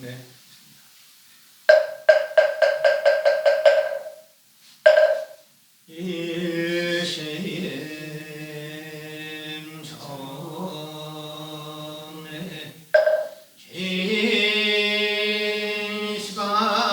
네. 일심 정래 진시방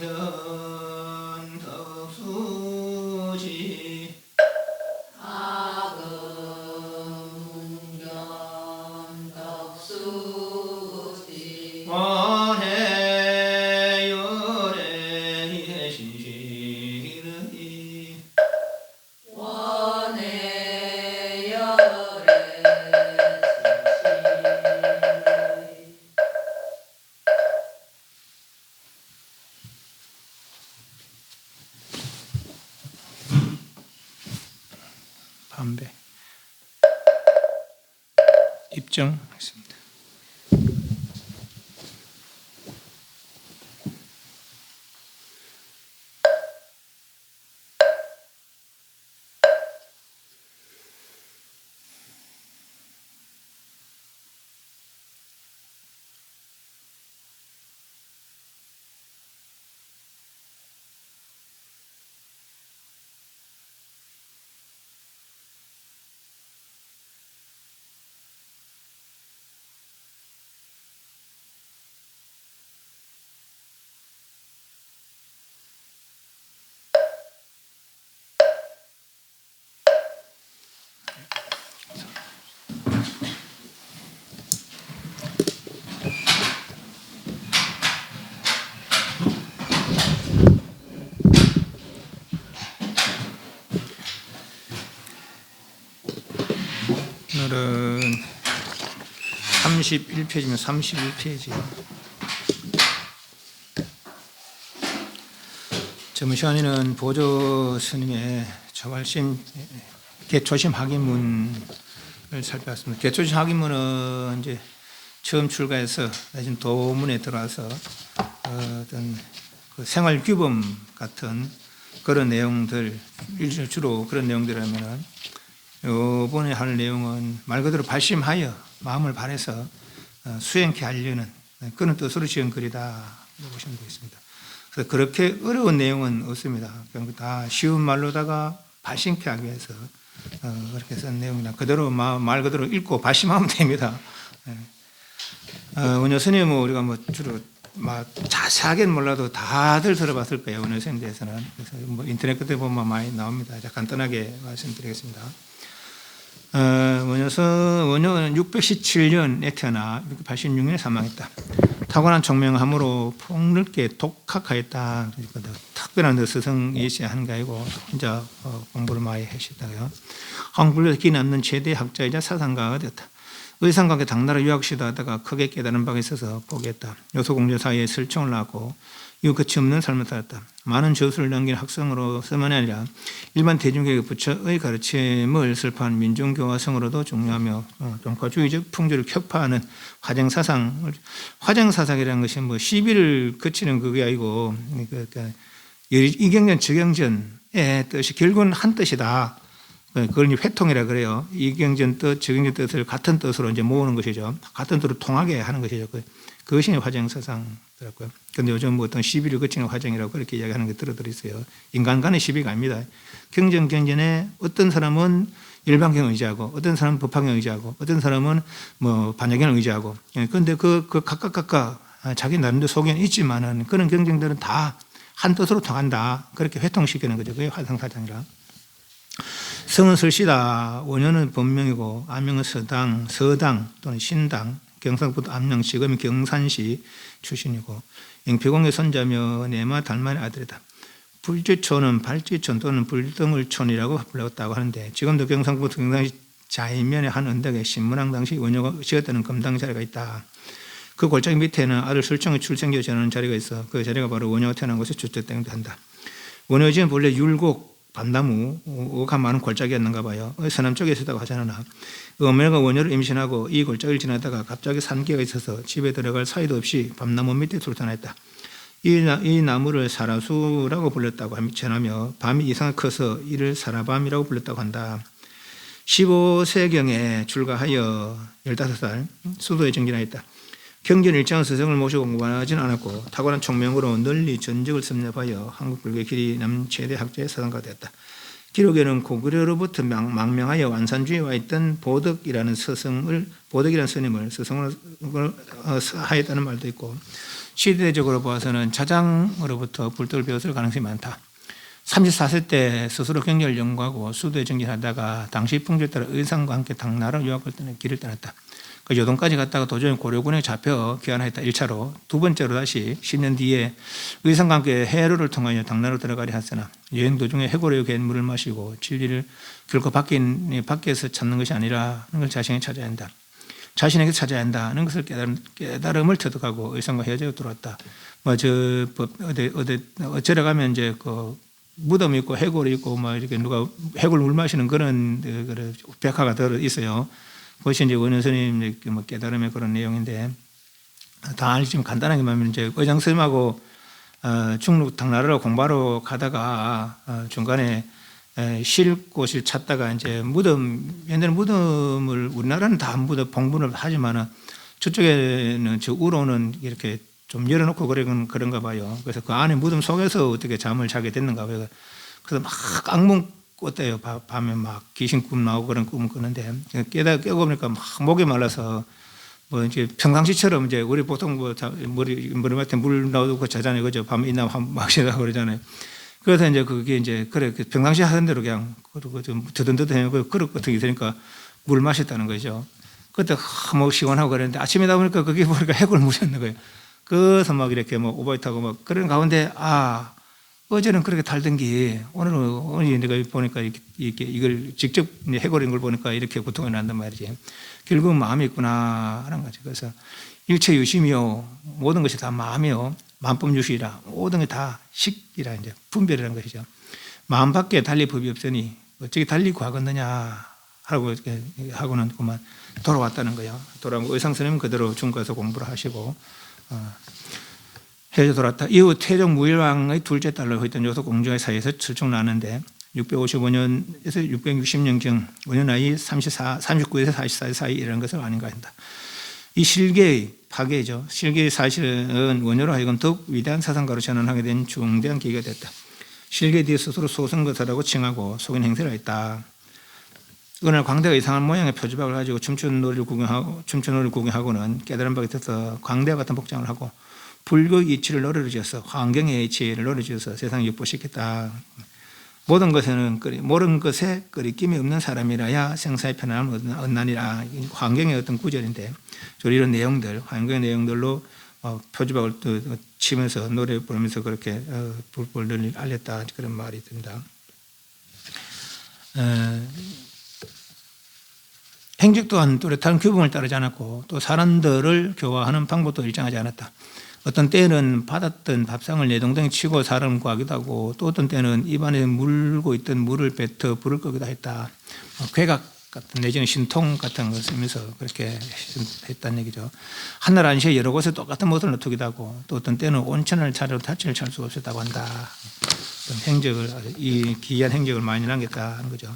삼세 일체 일심 정래 반배 입증했습니다. 오늘은 31페이지면 31페이지. 저번 시간에는 보조 스님의 초발심 개초심 학인문을 살펴봤습니다. 개초심 학인문은 이제 처음 출가해서 내진 도문에 들어와서 어떤 그 생활 규범 같은 그런 내용들, 주로 그런 내용들이라면은 이번에 할 내용은 말 그대로 발심하여 마음을 발해서 수행케 하려는 그런 뜻으로 지은 글이다 보시면 되겠습니다. 그래서 그렇게 어려운 내용은 없습니다. 다 쉬운 말로다가 발심케 하기 위해서 그렇게 쓴 내용이나 그대로 말 그대로 읽고 발심하면 됩니다. 원효 스님은 우리가 뭐 주로 자세하게는 몰라도 다들 들어봤을 거예요. 원효 스님에 대해서는. 그래서 뭐 인터넷 끝에 보면 많이 나옵니다. 간단하게 말씀드리겠습니다. 원효는 617년에 태어나 686년에 사망했다. 타고난 총명함으로 폭넓게 독학하였다. 특별한 스승이시 한 게 아니고 혼자 공부를 많이 하셨다고요. 한국에서 기 남는 최대 학자이자 사상가가 되었다. 의상관계 당나라 유학시도 하다가 크게 깨달은 바가 있어서 포기했다. 요소공주 사이에 설총을 낳고 이후 끝이 없는 삶을 살았다. 많은 저술을 남긴 학성으로서만 아니라 일반 대중교육 부처의 가르침을 설파한 민중교화성으로도 중요하며 종파주의적 풍조를 격파하는 화정사상이라는 것이 뭐 시비를 그치는 그게 아니고 이경전 저경전의 뜻이 결국은 한 뜻이다. 그걸 회통이라 그래요. 이경전 뜻, 저경전 뜻을 같은 뜻으로 이제 모으는 것이죠. 같은 뜻으로 통하게 하는 것이죠. 그것이 화정사상이더라고요. 그런데 요즘 뭐 어떤 시비를 거치는 화정이라고 그렇게 이야기하는 게 들어있어요. 인간 간의 시비가 아닙니다. 경전에 어떤 사람은 일반경 의지하고, 어떤 사람은 법화경 의지하고, 어떤 사람은 뭐 반야경을 의지하고. 그런데 그 각각 자기 나름대로 소견이 있지만은 그런 경전들은 다 한 뜻으로 통한다. 그렇게 회통시키는 거죠. 그게 화정사상이라. 성은 설씨다. 원효는 본명이고 아명은 서당 또는 신당, 경상북도 암양, 지금의 경산시 출신이고 영피공의 손자며 내마 달만의 아들이다. 불지촌은 발지촌 또는 불덩을촌이라고 불렀다고 하는데 지금도 경상북도 경산시 좌이면의 한 언덕에 신문왕 당시 원효가 지었다는 금당 자리가 있다. 그 골짜기 밑에는 아들 설총의 출생기를 전하는 자리가 있어 그 자리가 바로 원효가 태어난 곳에 주택되기도 한다. 원효의 집은 본래 율곡 밤나무가 많은 골짜기였는가 봐요. 서남쪽에 있었다고 하잖아. 어머니가 원효를 임신하고 이 골짜기를 지나다가 갑자기 산기가 있어서 집에 들어갈 사이도 없이 밤나무 밑에 출탄했다. 이 나무를 사라수라고 불렀다고 전하며 밤이 이상하게 커서 이를 사라밤이라고 불렀다고 한다. 15세경에 출가하여 15살 수도에 정진하였다. 경전 일정한 스승을 모시고 공부하지는 않았고 탁월한 총명으로 널리 전적을 섭렵하여 한국 불교의 길이 남은 최대 학자의 사상가가 되었다. 기록에는 고구려로부터 망명하여 완산주의와 있던 보덕이라는 스님을 스승으로 하였다는 말도 있고 시대적으로 보아서는 자장으로부터 불도를 배웠을 가능성이 많다. 34세 때 스스로 경전을 연구하고 수도에 정진하다가 당시 풍조에 따라 의상과 함께 당나라 유학을 떠나 길을 떠났다. 요동까지 갔다가 도저히 고려군에 잡혀 귀환하였다. 1차로. 두 번째로 다시 10년 뒤에 의상과 함께 해로를 통하여 당나라로 들어가려 했으나 여행 도중에 해고려에 물을 마시고 진리를 결코 밖에서 찾는 것이 아니라는 걸 자신에게 찾아야 한다. 자신에게 찾아야 한다는 것을 깨달음을 터득하고 의상과 헤어져 들어왔다. 어쩌러 가면 이제 무덤 있고 해골이 있고 이렇게 누가 해골 물 마시는 그런 벽화가 들어 있어요. 그것이 이제 원효 스님 깨달음의 그런 내용인데 다 알지만 간단하게 말하면 이제 의장 스님하고 중국 당나라로 공부하러 가다가 중간에 쉴 곳을 찾다가 이제 옛날에 무덤을 우리나라는 다 봉분을 하지만은 저쪽에는 저 우로는 이렇게 좀 열어놓고 그런가 봐요. 그래서 그 안에 무덤 속에서 어떻게 잠을 자게 됐는가 봐요. 그래서 막 악몽 꿨대요. 밤에 막 귀신꿈 나오고 그런 꿈을 꾸는데 깨고 보니까 막 목이 말라서 뭐 이제 평상시처럼 이제 우리 보통 머리맡에 물 나오고 자잖아요. 그죠? 밤에 있나 막 시다고 그러잖아요. 그래서 이제 그게 이제 그래 평상시 하던 대로 그냥 좀 드든드든해요. 그릇 같은 게 있으니까 물 마셨다는 거죠. 그때 뭐 시원하고 그랬는데 아침에 나오니까 그게 보니까 해골 물이었는 거예요. 그래서 막 이렇게 뭐 오바이트하고 막 그런 가운데 어제는 그렇게 달던 게 오늘 내가 보니까 이걸 직접 해골인 걸 보니까 이렇게 고통이 난단 말이지. 결국은 마음이 있구나 하는 거죠. 그래서 일체 유심이요 모든 것이 다 마음이요 만법유시라 모든 게 다 식이라 이제 분별이라는 것이죠. 마음밖에 달리 법이 없으니 어떻게 달리 구하겠느냐 하고는 그만 돌아왔다는 거예요. 돌아오고 의상 스님은 그대로 중국에서 공부를 하시고 해저 돌았다. 이후 태종 무일왕의 둘째 딸로 있던 요소 공주의 사이에서 들쭉나는데 655년에서 660년경 5년 나이 39에서 44세 사이 이라는 것을 아닌가 한다. 이 실계의 파괴죠. 실계의 사실은 원효로 하여금 더욱 위대한 사상가로 전환하게 된 중대한 계기가 됐다. 실계 뒤에 스스로 소승거사라고 칭하고 속인 행세를 했다. 어느 날 광대가 이상한 모양의 표지박을 가지고 춤추는 노래를 구경하고는 깨달은 바가 있어서 광대와 같은 복장을 하고 불교의 이치를 노래를 지어서 환경의 이치를 노래를 지어서 세상을 육보시켰다. 모든 것에 끄리낌이 없는 사람이라야 생사의 편안함을 얻나니라. 환경의 어떤 구절인데 이런 내용들, 환경의 내용들로 표지박을 치면서 노래 부르면서 그렇게 불법을 알렸다, 그런 말이 듭니다. 행적 또한 뚜렷한 규범을 따르지 않았고 또 사람들을 교화하는 방법도 일정하지 않았다. 어떤 때는 받았던 밥상을 내동댕이 치고 사람을 구하기도 하고 또 어떤 때는 입안에 물고 있던 물을 뱉어 불을 끄기도 했다. 괴각 같은 내지는 신통 같은 것을 쓰면서 그렇게 했다는 얘기죠. 하늘 안시에 여러 곳에 똑같은 못을 놓기도 하고 또 어떤 때는 온천을 차려도 다치를 찰 수가 없었다고 한다. 이 기이한 행적을 많이 남겼다는 거죠.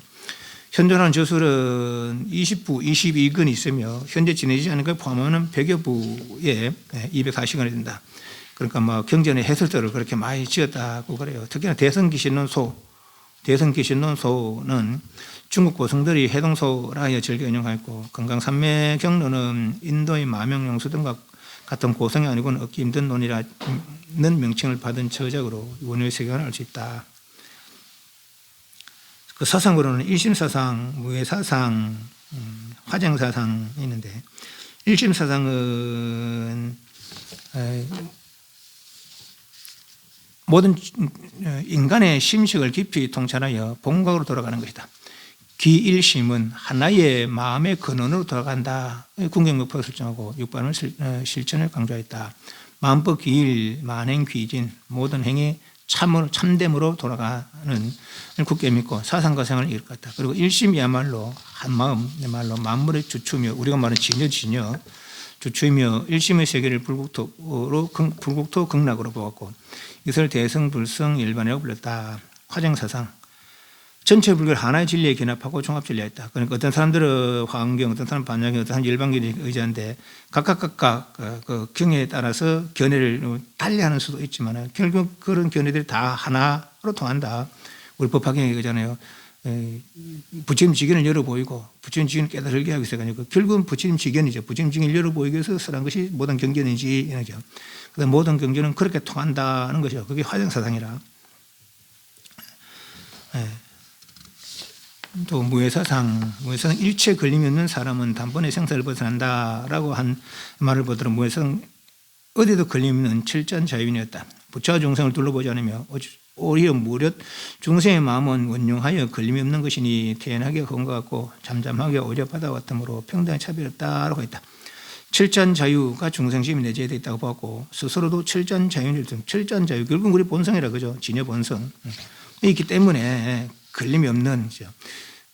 현존하는 저술은 20부, 22근이 있으며 현재 지내지 않은 걸 포함하면 100여 부에 240건이 된다. 그러니까 뭐 경전의 해설들을 그렇게 많이 지었다고 그래요. 특히나 대성기신론소는 중국 고승들이 해동소라 하여 즐겨 인용하였고 금강산매경론은 인도의 마명용수 등과 같은 고성이 아니고는 얻기 힘든 논이라는 명칭을 받은 저작으로 원효의 세계관을 알 수 있다. 그 사상으로는 일심사상, 무해사상, 화쟁사상이 있는데 일심사상은 모든 인간의 심식을 깊이 통찰하여 본각으로 돌아가는 것이다. 기일심은 하나의 마음의 근원으로 돌아간다. 궁경목표를 설정하고 육반을 실천을 강조했다. 만법 기일, 만행귀진, 모든 행위 참됨으로 돌아가는 굳게 믿고 사상과생을 이룩했다. 그리고 일심이야말로 한마음, 내 말로 만물의 주추며 우리가 말하는 진여 주추이며 일심의 세계를 불국토 극락으로 보았고 이것을 대성불성 일반이라고 불렀다. 화쟁사상 전체 불교를 하나의 진리에 견합하고 종합진리했다. 그러니까 어떤 사람들은 화엄경, 어떤 사람은 반야경, 어떤 사람은 일반경에 의지하는데 각각 그 경에 따라서 견해를 달리하는 수도 있지만 결국 그런 견해들이 다 하나로 통한다. 우리 법화경에 그러잖아요. 부처님 지견을 열어 보이고 부처님 지견을 깨달게 하기 위해서 결국은 부처님 지견이죠. 부처님 지견을 열어 보이기 위해서 설한 것이 모든 경전이지 이거죠. 그래서 모든 경전은 그렇게 통한다는 것이죠. 그게 화정사상이라. 또 무해사상 일체 걸림이 없는 사람은 단번에 생사를 벗어난다라고 한 말을 보더라. 무해사상 어디도 걸림 없는 철저자유인이었다. 부처와 중생을 둘러보지 않으며 오히려 무릇 중생의 마음은 원용하여 걸림이 없는 것이니 태연하게 헌것 같고 잠잠하게 오히려 받아왔으므로 평등한 차별이 없다라고 했다. 철저한 자유가 중생심이 내재되어 있다고 보았고 스스로도 철저한 자유를 철저한 자유 결국은 우리 본성이라 그죠. 진여 본성 있기 때문에 걸림이 없는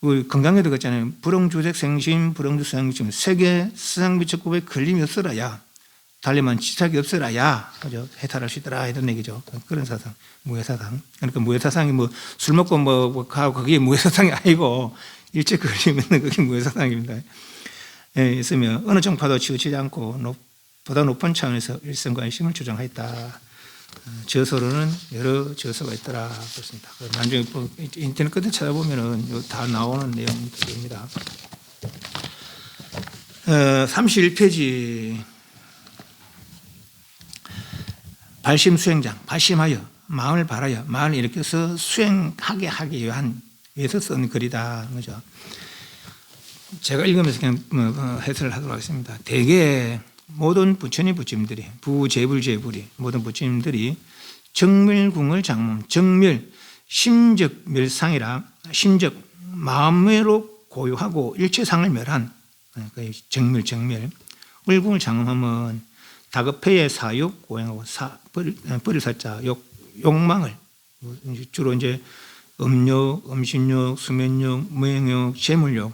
우리 건강에도 그랬잖아요. 불응주색 생심 불응주생심 세계 수상비척급에 걸림이 없어라야 달리만 지착이 없어라야 그죠. 해탈할 수 있더라 이런 얘기죠. 그런 사상 무해사상. 그러니까 무해사상이 뭐 술 먹고 뭐 하고 그게 무해사상이 아니고 일체 걸림이 있는 그게 무해사상입니다. 있으며 어느 정파도 치우치지 않고 보다 높은 차원에서 일성관심을 주장했다. 저서로는 여러 저서가 있더라 그렇습니다. 나중에 인터넷 끝에 찾아보면은 다 나오는 내용들입니다. 31페이지 발심 수행장 발심하여 마음을 바라여 마음을 일으켜서 수행하게 하기 위해서 쓴 글이다 그죠. 제가 읽으면서 그냥 해설을 하도록 하겠습니다. 대개 모든 부처님들이 부재불재불이 모든 부처님들이 정멸궁을 장문 정멸 심적 멸상이라 심적 마음으로 고유하고 일체상을 멸한 정멸 을궁을 장음하면 다급해의 사욕 고행하고 버릴 사자 욕망을 주로 이제 음욕, 음식욕, 수면욕, 무행욕, 재물욕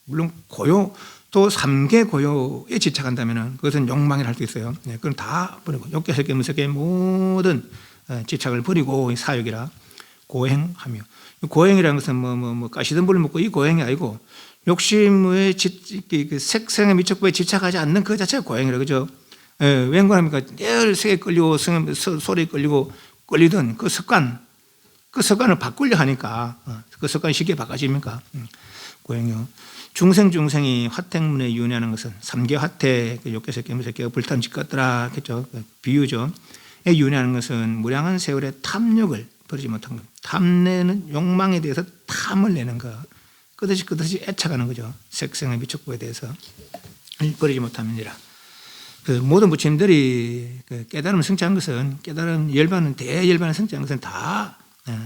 물론 고요 또 3개 고요에 집착한다면 그것은 욕망이라 할 수 있어요. 네, 그건 다 버리고 욕계, 색계, 무색계 모든 집착을 버리고 사욕이라 고행하며, 고행이라는 것은 뭐 가시던 불을 먹고 이 고행이 아니고 욕심의 색생에 미촉부에 집착하지 않는 그 자체가 고행이라 그죠. 왜 그럽니까? 늘 색에 끌리고 소리에 끌리고 끌리던 그 습관을 바꾸려 하니까 그 습관이 쉽게 바꿔집니까? 고행이요. 중생이 화택문에 윤회하는 것은 3개 화택, 욕계, 색계, 무색계가 불타는 집 같더라 했죠. 비유죠. 윤회하는 것은 무량한 세월의 탐욕을 버리지 못한 것. 탐내는 욕망에 대해서 탐을 내는 것. 끝없이 애착하는 거죠. 색생의 미촉부에 대해서 버리지 못함이니라. 그 모든 부처님들이 그 깨달음을 성취한 것은, 깨달음 열반은 대열반을 성취한 것은 다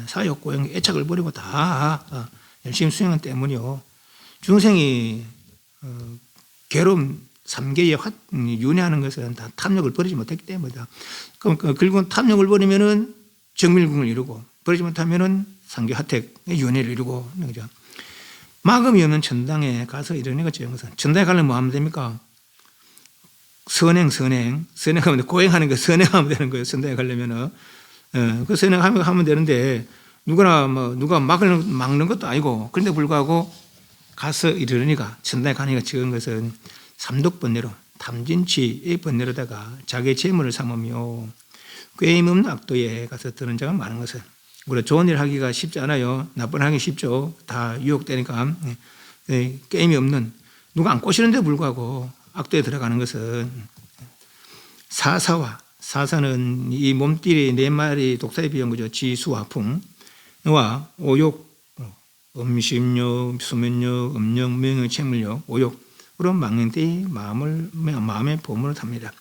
사욕, 고행, 애착을 버리고 다 열심히 수행한 때문이요. 중생이 괴로움 3개의 윤회하는 것은 다 탐욕을 버리지 못했기 때문이다. 그럼 결국은 탐욕을 버리면은 정밀궁을 이루고, 버리지 못하면은 3개 화택의 윤회를 이루고 있는 거죠. 마금이 없는 천당에 가서 이러는 거죠. 천당에 가려면 뭐 하면 됩니까? 선행하면, 고행하는 거 선행하면 되는 거예요. 천당에 가려면은. 그 선행하면 되는데, 누가 막는 것도 아니고, 그런데 불구하고 가서 이르니까, 천당에 가니까 지은 것은 삼독번뇌로, 탐진치의 번뇌로다가 자기의 재물을 삼으며, 꾀임 없는 악도에 가서 드는 자가 많은 것은, 우리가 좋은 일 하기가 쉽지 않아요. 나쁜 일 하기 쉽죠. 다 유혹되니까. 꾀임이 없는, 누가 안 꼬시는데 불구하고 악도에 들어가는 것은, 사사는 이 몸띠리 4마리 독사에 비한 거죠. 지수와 풍와 오욕, 음식욕, 수면욕, 음욕, 명욕, 채물욕, 오욕으로 망령되이 마음의 보물을 탑니다.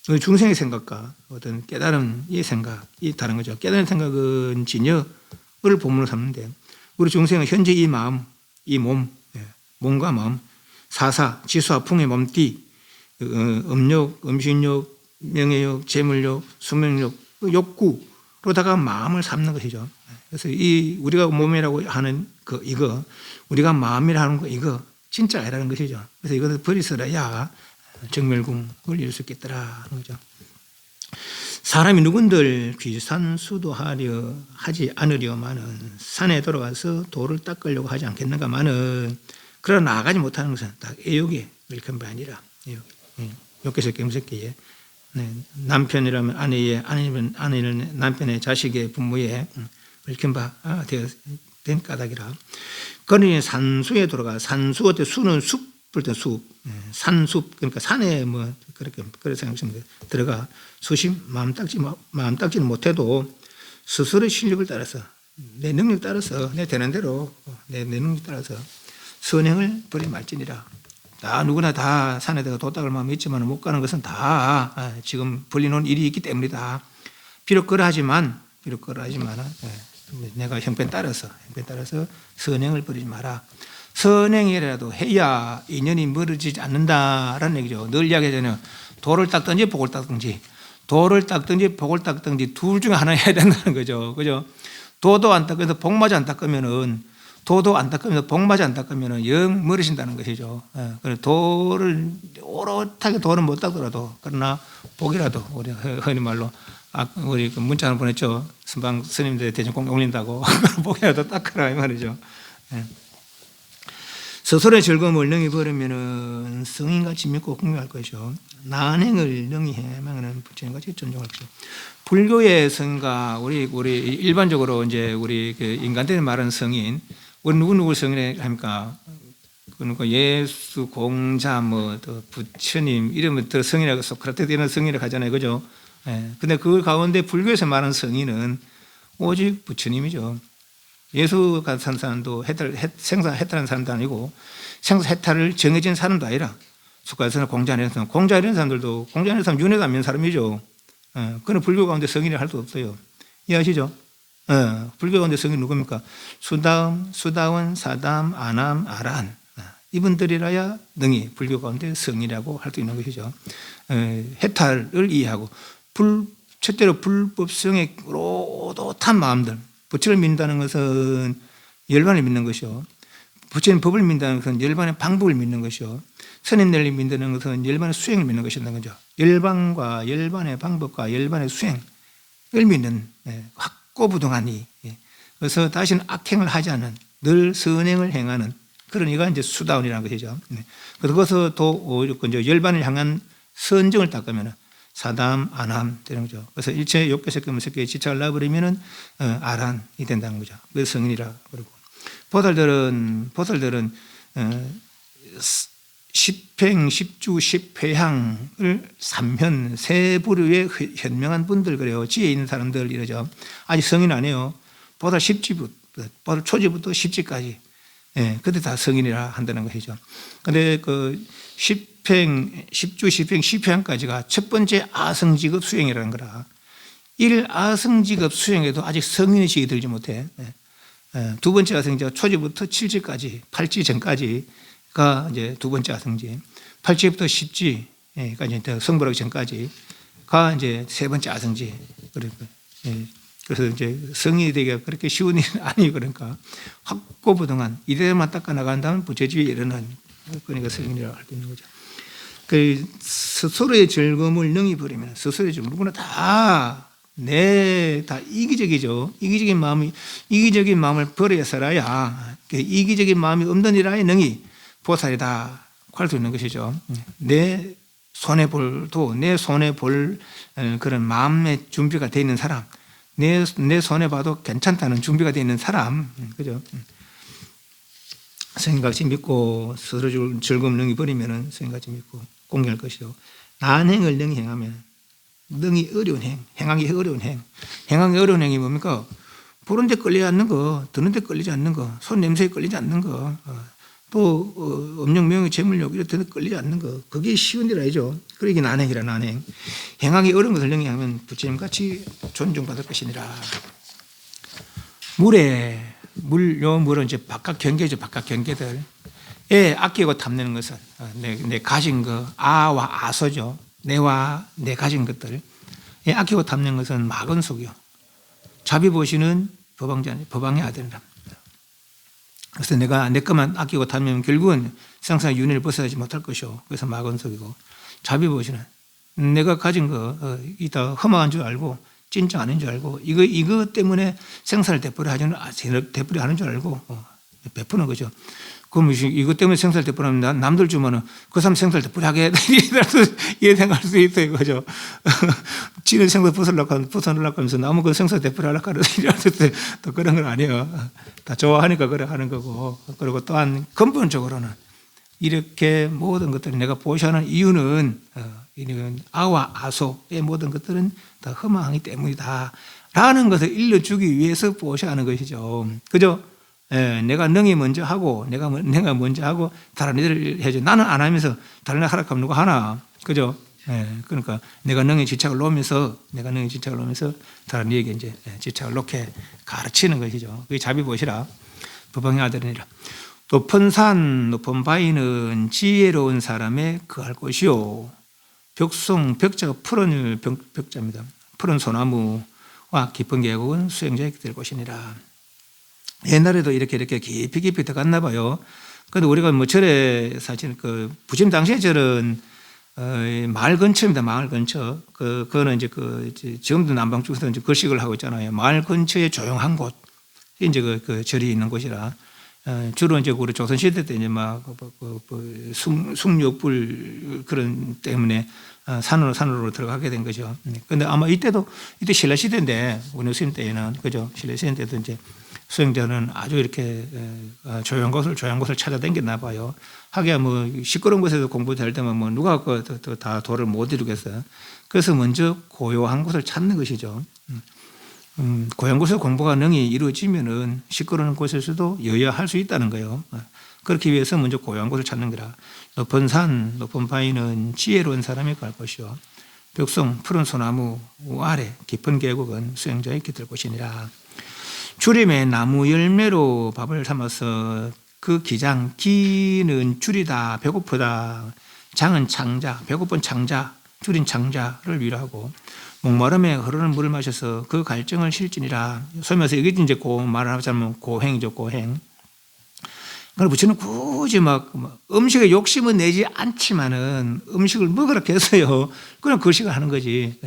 중생의 생각과 어떤 깨달음의 생각이 다른 거죠. 깨달은 생각은 진여를 보물로 삼는데, 우리 중생은 현재 이 마음, 이 몸과 마음, 사사, 지수와 풍의 몸띠, 음욕, 음식욕, 명예욕, 재물욕, 수명욕, 욕구로다가 마음을 삼는 것이죠. 그래서 우리가 몸이라고 하는 이거, 우리가 마음이라 하는 거, 이거 진짜 아니라는 것이죠. 그래서 이것을 버리서야 정멸궁을 이룰 수 있겠더라 하는 거죠. 사람이 누군들 귀산 수도하지 않으려마는 산에 돌아가서 돌을 닦으려고 하지 않겠는가마는, 그러나 나아가지 못하는 것은 다 애욕에 얽힌 바 아니라, 욕계, 색계, 무색계에, 남편이라면 아내의, 아내는 남편의, 자식의, 부모의 얽힌 바 된 까닭이라. 그러니 산수에 돌아가, 산수의 수는 숲, 때 숲, 산숲, 그러니까 산에 그렇게 생각하시면 돼요. 들어가 수심 마음 닦지는 못해도 스스로의 실력을 따라서, 내 능력 따라서, 내 되는 대로 내 능력 따라서 선행을 버리 말지니라. 다 누구나 다 산에다가 도 닦을 마음이 있지만 못 가는 것은 다 지금 벌려놓은 일이 있기 때문이다. 비록 그러하지만 내가 형편 따라서 선행을 버리지 마라. 선행이라도 해야 인연이 멀어지지 않는다라는 얘기죠. 늘 이야기하잖아요. 돌을 닦든지 복을 닦든지, 복을 닦든지 둘 중에 하나 해야 된다는 거죠. 그죠? 도도 안 닦으면서 복마저 안 닦으면은, 복마저 안 닦으면은 영 멀어진다는 것이죠. 돌을 오롯하게 돌은 못 닦더라도, 그러나 복이라도, 우리 흔히 말로 우리 문자 하나 보냈죠. 선방 스님들 대전 꼭 올린다고. 복이라도 닦으라 이 말이죠. 스스로의 즐거움을 능히 버리면은 성인같이 믿고 공유할 것이요, 난행을 능히 해망하는 부처님같이 존중할 것이요. 불교의 성인과 우리 일반적으로 이제 우리 인간들이 말하는 성인, 우리 누구 성인에 합니까? 그러니까 예수, 공자, 또 부처님 이름을 들어 성인이라고, 소크라테스 이런 성인이라고 하잖아요, 그죠? 근데 그 가운데 불교에서 말하는 성인은 오직 부처님이죠. 예수 같은 사람도 생사 해탈한 사람도 아니고, 생사 해탈을 정해진 사람도 아니라, 숙가에서는 공자 이런 사람들도, 공자 이런 사람 윤회가 안 면 사람이죠. 그는 불교 가운데 성인을 할 수 없어요. 이해하시죠? 불교 가운데 성인 누굽니까? 수다원, 사담, 아남, 아란, 이분들이라야 능히 불교 가운데 성인이라고 할 수 있는 것이죠. 해탈을 이해하고, 첫째로 불법성의 오롯한 마음들, 부처를 믿는다는 것은 열반을 믿는 것이요, 부처님 법을 믿는다는 것은 열반의 방법을 믿는 것이요. 스님들이 믿는 것은 열반의 수행을 믿는 것이라는 거죠. 열반과 열반의 방법과 열반의 수행을 믿는 확고부동한 이. 그래서 다시는 악행을 하지 않는 늘 선행을 행하는 그런 이가 이제 수다원이라는 것이죠. 그것서 또 이제 열반을 향한 선정을 닦으면 사담, 안함 되는 거죠. 그래서 일체 욕계 색계 무색계에 지착을 놔버리면은 아란이 된다는 거죠. 그래서 성인이라 그러고 보살들은 십행, 십주, 십회향을 삼현 세 부류의 현명한 분들 그래요. 지혜 있는 사람들 이러죠. 아직 성인 아니에요. 보살 십지부터 보살 초지부터 십지까지. 그때 다 성인이라 한다는 것이죠. 근데 그 십행, 십주, 십행, 십회향까지가 첫 번째 아성직업 수행이라는 거라. 1아성직업 수행에도 아직 성인의식이 들지 못해. 두 번째 아성지가 초지부터 칠지까지, 팔지 전까지가 이제 두 번째 아성지. 팔지부터 십지까지 성불하기 전까지가 이제 세 번째 아성지. 그래서 이제 성인이 되기가 그렇게 쉬운 일은 아니고 그러니까 확고부동한 이대로만 닦아 나간다면 부처지에 이르는 그러니까 성인이라고 할 수 있는 거죠. 그 스스로의 즐거움을 능히 버리면 스스로의 즐거움 누구나 다 이기적이죠. 이기적인 마음을 버려야 살아야 이기적인 마음이 없는 이라에 능히 보살이다 할 수 있는 것이죠. 내 손에 볼 그런 마음의 준비가 되어 있는 사람, 내 손에 봐도 괜찮다는 준비가 되어 있는 사람, 그죠? 성인같이 믿고 스스로 즐거움 능히 버리면은 성인같이 믿고 공경할 것이요. 난행을 능히 행하면 능히 어려운 행하기 어려운 행하기 어려운 행이 뭡니까? 보는 데 끌리지 않는 거, 듣는 데 끌리지 않는 거, 손 냄새에 끌리지 않는 거, 또 음력, 명예, 재물욕 이런 데 끌리지 않는 거, 그게 쉬운 일 아니죠. 그러기 난행이라 난행. 행하기 어려운 것을 능히 하면 부처님같이 존중받을 것이니라. 물은 이제 바깥 경계죠. 바깥 경계들. 아끼고 탐내는 것은 내 가진 거, 아와 아소죠. 내와 내 가진 것들. 아끼고 탐내는 것은 마건속이요. 자비보시는 법왕의 아들이라. 그래서 내가 내 것만 아끼고 탐내면 결국은 상상의 윤회를 벗어나지 못할 것이요. 그래서 마건속이고 자비보시는 내가 가진 거 이따 험한 줄 알고 진짜 아닌 줄 알고 이거 때문에 생사를 되풀이 하는 줄 알고 베푸는 거죠. 그럼 이것 때문에 생사를 되풀이하면 남들 주면은 그 사람 생사를 되풀이하게 이래 생각할 수 있어요, 그죠? 지는 생사 벗어나려고 하면서 남은 그 생사 되풀이하려고 하는 또 그런 건 아니에요. 다 좋아하니까 그래 하는 거고. 그리고 또한 근본적으로는 이렇게 모든 것들을 내가 보시하는 이유는 아와 아소의 모든 것들은 다 허망하기 때문이다 라는 것을 일러주기 위해서 보시하는 것이죠. 그죠? 내가 능히 먼저 하고 내가 먼저 하고 다른 이들을 해줘. 나는 안 하면서 다른 애들 하라고 하면 누가 하나? 그죠? 그러니까 내가 능히 집착을 놓으면서 다른 이에게 이제 집착을 놓게 가르치는 것이죠. 그게 자비보시라. 법왕의 아들이니라. 높은 산 높은 바위는 지혜로운 사람의 거할 곳이요. 벽자가 푸른 벽자입니다. 푸른 소나무와 깊은 계곡은 수행자에게 될 곳이니라. 옛날에도 이렇게 깊이 들어갔나 봐요. 그런데 우리가 뭐 절에 사실 그 부처님 당시에 절은 마을 근처입니다. 마을 근처. 그거는 이제 지금도 남방 쪽에서 이제 거식을 하고 있잖아요. 마을 근처에 조용한 곳. 이제 그 절이 있는 곳이라. 주로 이제 우리 조선시대 때 이제 막 숭욕불 그런 때문에 산으로 들어가게 된 거죠. 근데 아마 이때 신라 시대인데 우리 스님 때에는 그죠. 신라 시대 때도 이제 수행자는 아주 이렇게 조용한 곳을 찾아다녔나 봐요. 하기야 뭐 시끄러운 곳에서 공부될 때면 뭐 누가 다 도를 못 이루겠어요. 그래서 먼저 고요한 곳을 찾는 것이죠. 고요한 곳에서 공부가 능히 이루어지면은 시끄러운 곳에서도 여야할 수 있다는 거예요. 그렇기 위해서 먼저 고요한 곳을 찾는 거라. 높은 산, 높은 바위는 지혜로운 사람이 갈 것이요. 벽송, 푸른 소나무 아래 깊은 계곡은 수행자의 깃들 곳이니라. 주림의 나무 열매로 밥을 삼아서 그 기장, 기는 줄이다, 배고프다. 장은 창자, 배고픈 창자, 줄인 창자를 위로하고 목마름에 흐르는 물을 마셔서 그 갈증을 실지니라. 소위 말해서 이게 이제 말을 하자면 고행이죠, 고행. 부처는 굳이 막 음식에 욕심은 내지 않지만은 음식을 먹으라 했어요. 그냥 걸식을 하는 거지.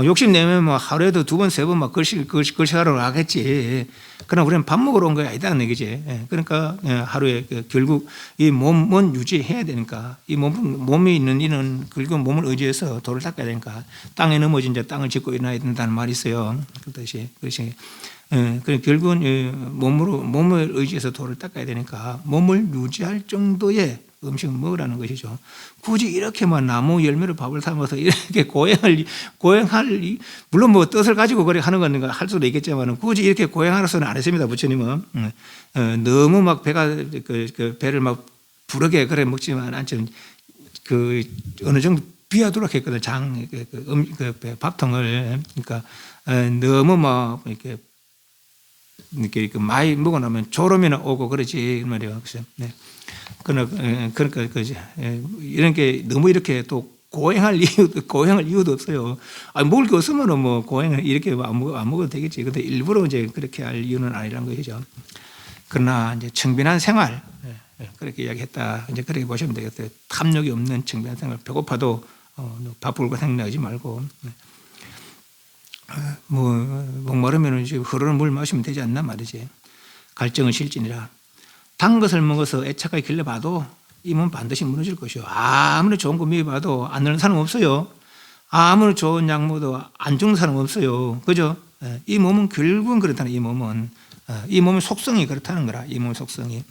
욕심 내면 뭐 하루에도 2번, 3번 막 걸식하러 하겠지. 그러나 우리는 밥 먹으러 온 거야 아니다는 얘기지. 그러니까 하루에 결국 이 몸은 유지해야 되니까 이 몸이 있는 이는 결국 몸을 의지해서 돌을 닦아야 되니까 땅에 넘어진 자 땅을 짚고 일어나야 된다는 말이 있어요. 그것이 결국은 몸을 의지해서 돌을 닦아야 되니까 몸을 유지할 정도의 음식을 먹으라는 것이죠. 굳이 이렇게만 나무 열매로 밥을 삼아서 이렇게 고행할 물론 뭐 뜻을 가지고 그래 하는 건 할 수도 있겠지만 굳이 이렇게 고행하라서는 안 했습니다. 부처님은 너무 막 배를 막 부르게 그래 먹지만 않지만 어느 정도 비워두라고 했거든. 밥통을. 그러니까 너무 막 이렇게 많이 먹고 나면 졸음이나 오고 그러지 말이에요. 그러니까 이런 게 너무 이렇게 또 고행할 이유도 없어요. 먹을 게 없으면은 뭐 고행을 이렇게 안 먹어도 되겠지. 근데 일부러 이제 그렇게 할 이유는 아니라는 것이죠. 그러나 이제 청빈한 생활, 그렇게 이야기했다. 이제 그렇게 보시면 되겠어요. 탐욕이 없는 청빈한 생활. 배고파도 바쁠 생각하지 말고. 목마르면 이제 흐르는 물 마시면 되지 않나 말이지. 갈증은 실진이라. 단 것을 먹어서 애착하게 길러봐도 이 몸은 반드시 무너질 것이요. 아무리 좋은 거 먹어봐도 안 늙는 사람 없어요. 아무리 좋은 약 먹어도 안 죽는 사람 없어요. 그죠? 이 몸은 결국은 그렇다는 이 몸의 속성이 그렇다는 거라. 이 몸의 속성이.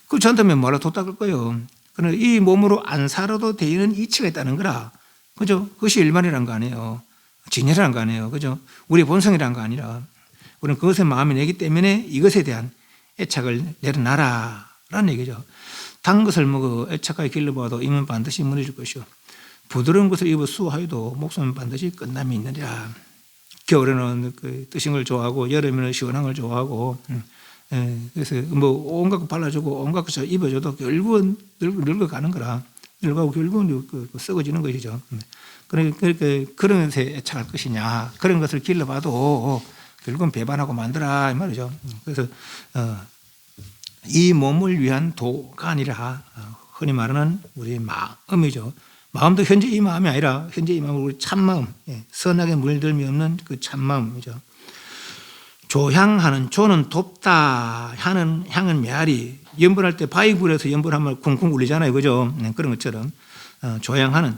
그 전다면 뭐라 도 닦을 거예요. 그러나 이 몸으로 안 살아도 되는 이치가 있다는 거라. 그죠? 그것이 일반이란 거 아니에요. 진리라는 거 아니에요. 그죠? 우리 본성이란 거 아니라. 우리는 그것에 마음이 내기 때문에 이것에 대한 애착을 내려놔라 라는 얘기죠. 단 것을 먹어 애착하게 길러봐도 이는 반드시 무너질 것이요. 부드러운 것을 입어 수하여도 목숨은 반드시 끝남이 있느니라. 겨울에는 뜨신 걸 좋아하고 여름에는 시원한 걸 좋아하고 그래서 뭐 온갖 거 발라주고 온갖 거 입어줘도 결국은 늙어가는 거라. 늙어가고 결국은 썩어지는 것이죠. 그러니까 그런 것에 애착할 것이냐. 그런 것을 길러봐도 결국은 배반하고 만들어 이 말이죠. 그래서 이 몸을 위한 도가 아니라 흔히 말하는 우리의 마음이죠. 마음도 현재 이 마음이 아니라 현재 이 마음은 우리 참마음, 선하게 물들미 없는 그 참마음이죠. 조향하는 조는 돕다, 향은 메아리. 연불할 때 바위 굴에서 연불하면 쿵쿵 울리잖아요, 그죠? 그런 것처럼 조향하는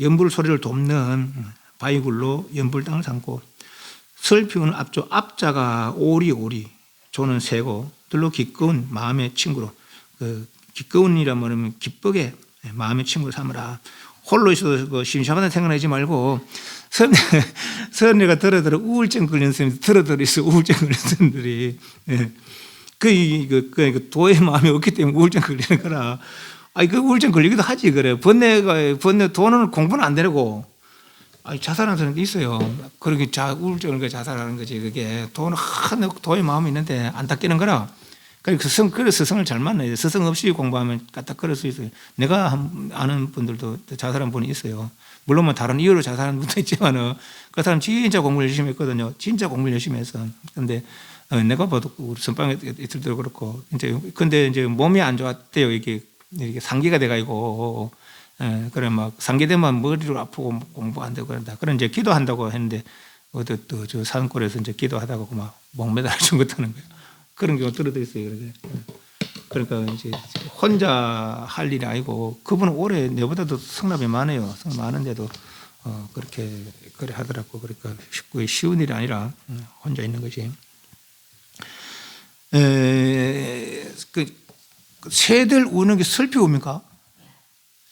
연불 소리를 돕는 바위 굴로 연불 땅을 삼고. 슬피우는 앞조, 앞자가 오리, 조는 새고, 들로 기꺼운 마음의 친구로, 기꺼운이란 말하면 기쁘게 마음의 친구로 삼으라. 홀로 있어도 심심하다는 생각하지 말고, 선녀가 들어들어 우울증 걸린 사람이 들어들어 있어, 우울증 걸린 사람들이. 그 도의 마음이 없기 때문에 우울증 걸리는 거라. 그 우울증 걸리기도 하지, 그래. 돈은 공부는 안 되고, 자살하는 사람도 있어요. 그렇게 우울증을 자살하는 거지. 그게 도의 마음이 있는데 안 닦이는 거라. 그래서 스승을 잘 만나야 돼. 스승 없이 공부하면 까딱거릴 수 있어요. 내가 아는 분들도 자살한 분이 있어요. 물론 뭐 다른 이유로 자살하는 분도 있지만은 그 사람 진짜 공부를 열심히 했거든요. 진짜 공부를 열심히 했어. 근데 내가 봐도 우리 선방에 있을 때도 그렇고 근데 이제 몸이 안 좋았대요. 이게 상기가 돼가지고. 그래 막 상기되면 머리로 아프고 공부 안 되고 그런다. 그런 이제 기도한다고 했는데 어디 또 저 산골에서 이제 기도하다가 막 목매달아 죽었다는 거예요. 그런 경우 들어도 있어요. 그러니까 이제 혼자 할 일이 아니고 그분은 올해 내보다도 성납이 많아요. 성납 많은데도 그렇게 그래 하더라고. 그러니까 쉬운 일이 아니라 혼자 있는 것이. 새들 우는 게 슬피 웁니까?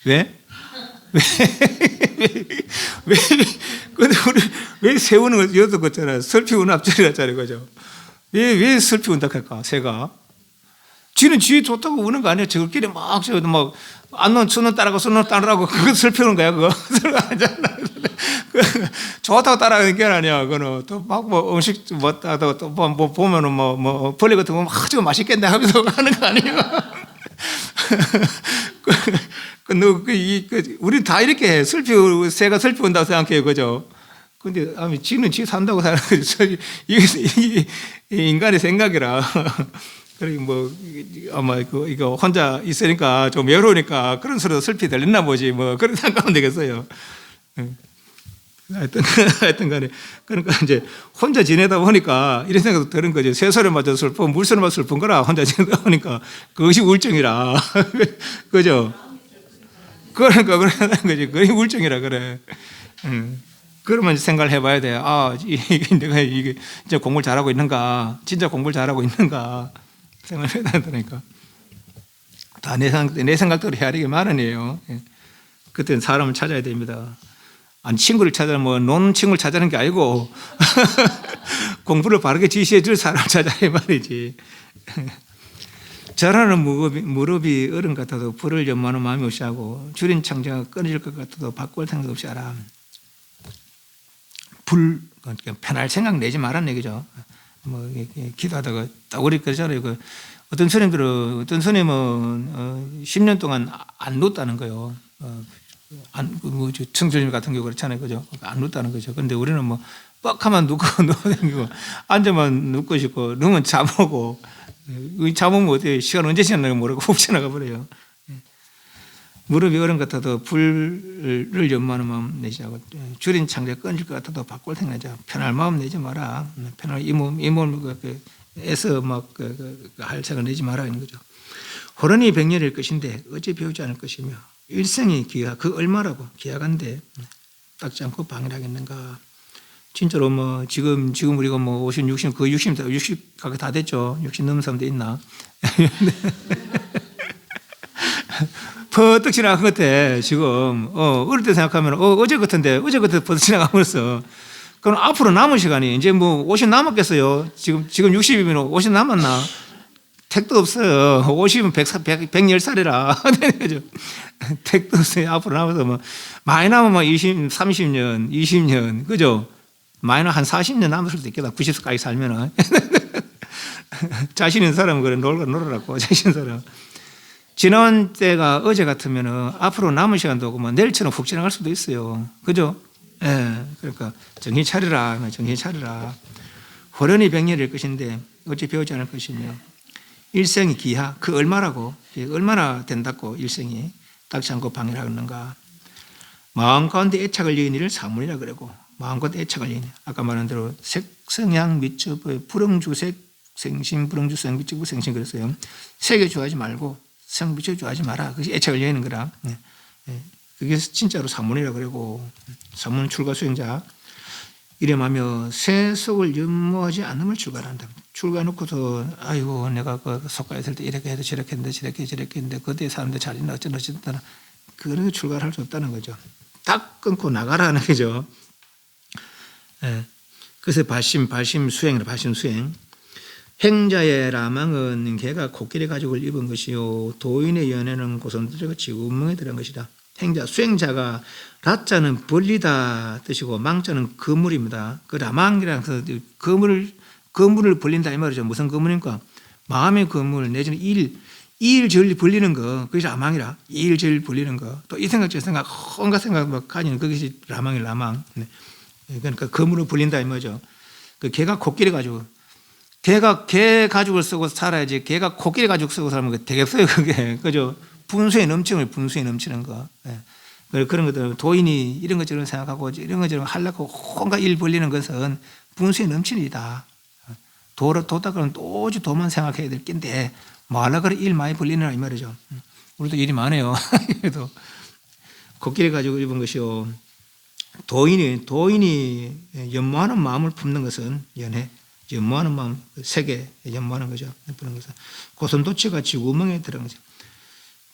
왜? 근데 우리 왜 새우는 거 여도 그잖아요. 슬피 우는 앞자리라잖아요, 그죠? 왜 슬피 운다 할까? 새가 쥐는 쥐 좋다고 우는 거 아니에요? 저끼리 막 안는 수는 따라고 수는 따라고 그거 슬피 우는 거야, 그거. 좋다고 따라가는 게 아니야. 그거는 또 막 뭐 음식 먹다가 또 뭐 보면은 뭐 벌레 같은 거 막 저거 맛있겠네 하면서 하는 거 아니에요? 우리 다 이렇게 해. 새가 슬피 운다고 생각해요. 그죠? 근데, 쥐는 쥐 산다고 생각해요. 이게 인간의 생각이라. 그리고 뭐 아마 이거 혼자 있으니까 좀 외로우니까 그런 소리도 슬피 들렸나 보지 뭐 그런 생각하면 되겠어요. 하여튼, 하여튼 간에 그러니까 이제 혼자 지내다 보니까 이런 생각도 드는 거죠. 새소리 맞아 슬픈 물소리 맞아 슬픈 거라 혼자 지내다 보니까 그것이 우울증이라 그죠? 그러니까 그러는 거지. 그게 우울증이라 그래. 그러면 생각을 해봐야 돼. 아, 내가 이게 진짜 공부를 잘하고 있는가? 진짜 공부를 잘하고 있는가? 생각을 해야 되니까. 다 내 생각대로 헤아리기 마련이에요. 그때는 사람을 찾아야 됩니다. 아니, 친구를 찾아, 뭐, 노는 친구를 찾아는 게 아니고, 공부를 바르게 지시해 줄 사람을 찾아야 말이지. 절하는 무릎이 어른 같아도 불을 연마하는 마음이 없이 하고, 줄인 창자가 끊어질 것 같아도 바꿀 생각 없이 하라. 그러니까 편할 생각 내지 말란 얘기죠. 뭐, 기도하다가 딱 우리 그러잖아요. 어떤 스님은 10년 동안 안 눕다는 거예요. 청주님 같은 경우 그렇잖아요. 그죠? 안 눕다는 거죠. 근데 우리는 뭐, 뻑하면 눕고, 누워다니고, 앉으면 눕고 싶고, 누우면 잠오고, 잠오면 어떻게 시간 언제 지나가 모르고 훅 지나가 버려요. 무릎이 어른 같아도 불을 연마하는 마음 내지 하고, 줄인 창자 끊어질 것 같아도 바꿀 생각하자. 편할 마음 내지 마라. 편할 이 몸을 애써 할 생각 내지 마라. 이런 거죠. 호련이 백년일 것인데 어찌 배우지 않을 것이며, 일생이 귀하, 그 얼마라고 귀하간데 닦지 않고 방해하겠는가. 진짜로 뭐 지금 우리가 뭐 50, 60, 거의 60 가까이 다 됐죠. 60 넘은 사람도 있나? 퍼뜩 지나간 것 같아. 지금 어릴 때 생각하면 어제 같은데 어제 같은 퍼뜩 지나가면서 그럼 앞으로 남은 시간이 이제 뭐 50 남았겠어요. 지금 60이면 50 남았나? 택도 없어요. 50이면 110살이라. 택도 없어요. 앞으로 남아서 뭐, 많이 남으면 20, 30년, 20년, 그죠? 많이 한 40년 남을 수도 있겠다. 90살까지 살면은. 자신 있는 사람은 그래, 놀아라고. 자신 있는 사람. 지난 때가 어제 같으면은 앞으로 남은 시간도 없고, 뭐 내일처럼 훅 지나갈 수도 있어요. 그죠? 예. 그러니까, 정신 차리라. 정신 차리라. 호련히 백년일 것인데, 어찌 배우지 않을 것이며, 일생이 기하, 그 얼마라고, 얼마나 된다고 일생이 닦지 않고 방해를 하는가. 마음 가운데 애착을 여인 이를 사문이라 그러고, 마음 가운데 애착을 여인, 아까 말한 대로 색성향 미처 불응주색 생심 불응주성 미처 생심 그랬어요. 색에 좋아하지 말고 성 미처 좋아하지 마라. 그것이 애착을 여는 거라. 그게 진짜로 사문이라 그러고, 사문 출가 수행자 이름하며 새 속을 연모하지 않음을 출가한다. 출가해놓고서 아이고 내가 그 속가에 있을 때 이렇게 해도 저렇게 했는데 저렇게 했는데 그때 사람들 잘 있나 어쩌나 그런 출가를 할 수 없다는 거죠. 딱 끊고 나가라는 거죠. 그래서 발심 수행이라 발심 수행. 행자의 라망은 개가 코끼리 가죽을 입은 것이요 도인의 연애는 고선들과 지구멍에 들어간 것이다. 행자, 수행자가 라자는 벌리다 뜻이고 망자는 거물입니다. 그 라망이라는 거물을 벌린다 이 말이죠. 무슨 거물입니까? 마음의 거물 내지는 일절 벌리는 거, 그것이 라망이라. 일절 벌리는 거. 또 이 생각 저 생각 온갖 생각 막 가지는 그것이 라망이 라망. 그러니까 거물을 벌린다 이 말이죠. 그 개가 코끼리 가죽. 개가 개 가죽을 쓰고 살아야지. 개가 코끼리 가죽 쓰고 살면 되겠어요 그게. 그죠? 분수에 넘치는 거. 그런 것들, 도인이 이런 것처럼 생각하고 이런 것처럼 하려고 온갖 일 벌리는 것은 분수에 넘치는 일이다. 도다 그러면 오직 도만 생각해야 될 낀데, 뭐 하려고 일 많이 벌리느라 이 말이죠. 우리도 일이 많아요. 그래도 코끼리 가지고 입은 것이요. 도인이 연모하는 마음을 품는 것은 연해. 연모하는 마음, 세계 연모하는 거죠. 그런 것은 고선도치가 지구멍에 들어간 거죠.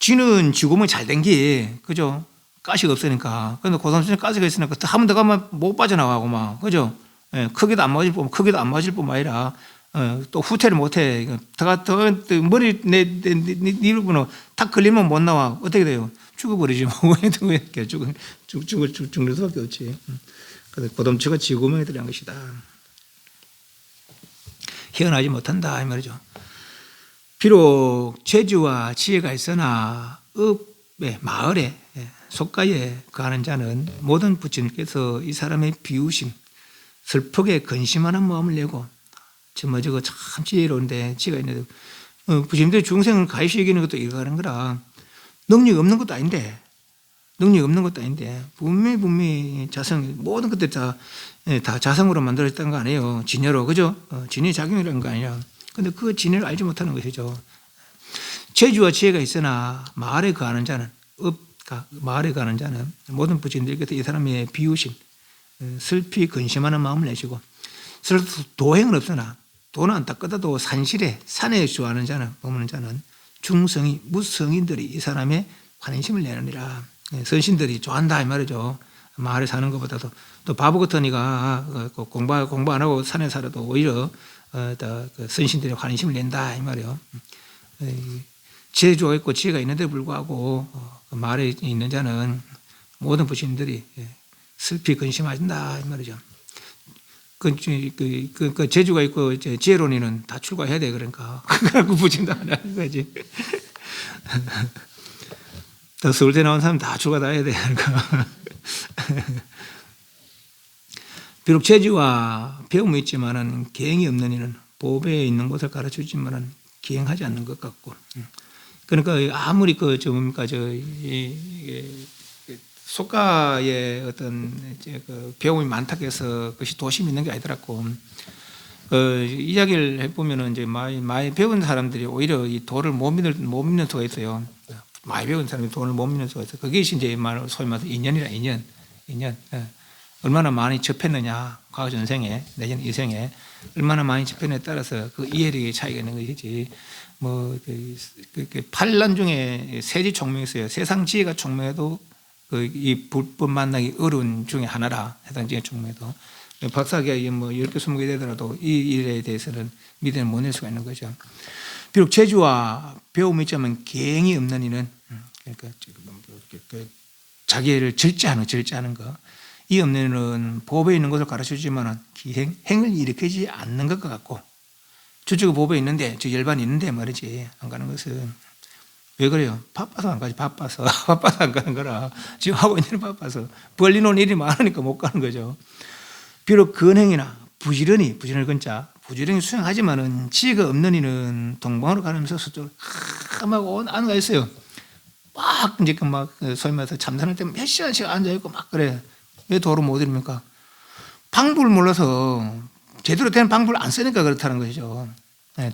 쥐는 지구멍이 잘 된 게, 그죠? 가시가 없으니까. 근데 고선도치는 가시가 있으니까 한 번 더 가면 못 빠져나가고 막, 그죠? 크기도 안 맞을 뿐만 아니라, 또 후퇴를 못 해. 더 머리 니르고는 탁 걸리면 못 나와. 어떻게 돼요? 죽어버리지. 뭐, 이렇게 죽는 수밖에 없지. 그래서 고덤치가 지구멍에 들어간 것이다. 헤어나지 못한다 이 말이죠. 비록 재주와 지혜가 있으나 읍에 마을에 속가에 거하는 자는 모든 부처님께서 이 사람의 비우심 슬프게 근심하는 마음을 내고 정말 저거 참 지혜로운데 지가 있는데 부처님들이 중생을 가히 여기는 것도 이거 하는 거라. 능력이 없는 것도 아닌데, 분명히 자성, 모든 것들 다 자성으로 만들어졌다는 거 아니에요. 진여로, 그죠? 진의 작용이라는 거 아니야. 근데 그 진여를 알지 못하는 것이죠. 재주와 지혜가 있으나 말에 거하는 자는, 말에 거하는 자는 모든 부처님들께서 이 사람의 비우심, 슬피 근심하는 마음을 내시고, 도행은 없으나, 도는 안 닦아도 산에 주하는 자는, 머무는 자는 중성이, 무성인들이 이 사람의 관심을 내느니라. 선신들이 좋아한다 이 말이죠. 마을에 사는 것보다도. 또 바보 같은 이가 공부 안 하고 산에 살아도 오히려 선신들의 관심을 낸다 이 말이에요. 재주가 있고 지혜가 있는데 불구하고 마을에 있는 자는 모든 부처님들이 슬피 근심하신다 이 말이죠. 그 재주가 있고 지혜론이는 다 출가해야 돼. 그러니까 그래갖고 부처님도 안 하는 거지. 또 서울대 나온 사람 다 출가 다 해야 돼. 그러니까 비록 재주와 배움이 있지만은 계행이 없는 이는 보배에 있는 것을 가르쳐주지만은 기행하지 않는 것 같고. 그러니까 아무리 속가의 어떤 배움이 많다고 해서 그것이 도심이 있는 게 아니더라고. 이야기를 해보면은 이제 많이 배운 사람들이 오히려 이 도를 못 믿는 수가 있어요. 많이 배운 사람이 도를 못 믿는 수가 있어요. 그게 이제 소위 말해서 인연. 얼마나 많이 접했느냐, 과거 전생에, 내년 이생에 얼마나 많이 접했느냐에 따라서 그 이해력의 차이가 있는 것이지. 팔란 중에 세지 총명이 있어요. 세상 지혜가 총명해도 이 불법 만나기 어려운 중에 하나라. 세상 지혜 총명해도. 박사학위가 10개, 20개 되더라도 이 일에 대해서는 믿음을 못 낼 수가 있는 거죠. 비록 재주와 배움이 있지만 계행이 없는 이는, 그러니까 자기를 절제하는 거. 이 없는 이는 법에 있는 것을 가르쳐주지만 행을 일으키지 않는 것 같고, 저쪽에 법에 있는데, 저 열반이 있는데 말이지, 안 가는 것은. 왜 그래요? 바빠서 안 가지, 바빠서 안 가는 거라. 지금 하고 있는 일 바빠서. 벌리놓은 일이 많으니까 못 가는 거죠. 비록 근행이나 부지런히 수행하지만은 지혜가 없는 이는 동방으로 가면서 서쪽으로 막 앉아 있어요. 막 이제 소위 말해서 잠자는 때 몇 시간씩 앉아 있고 막 그래. 왜 도를 못 이룹니까? 방법을 몰라서 제대로 된 방법을 안 쓰니까 그렇다는 것이죠.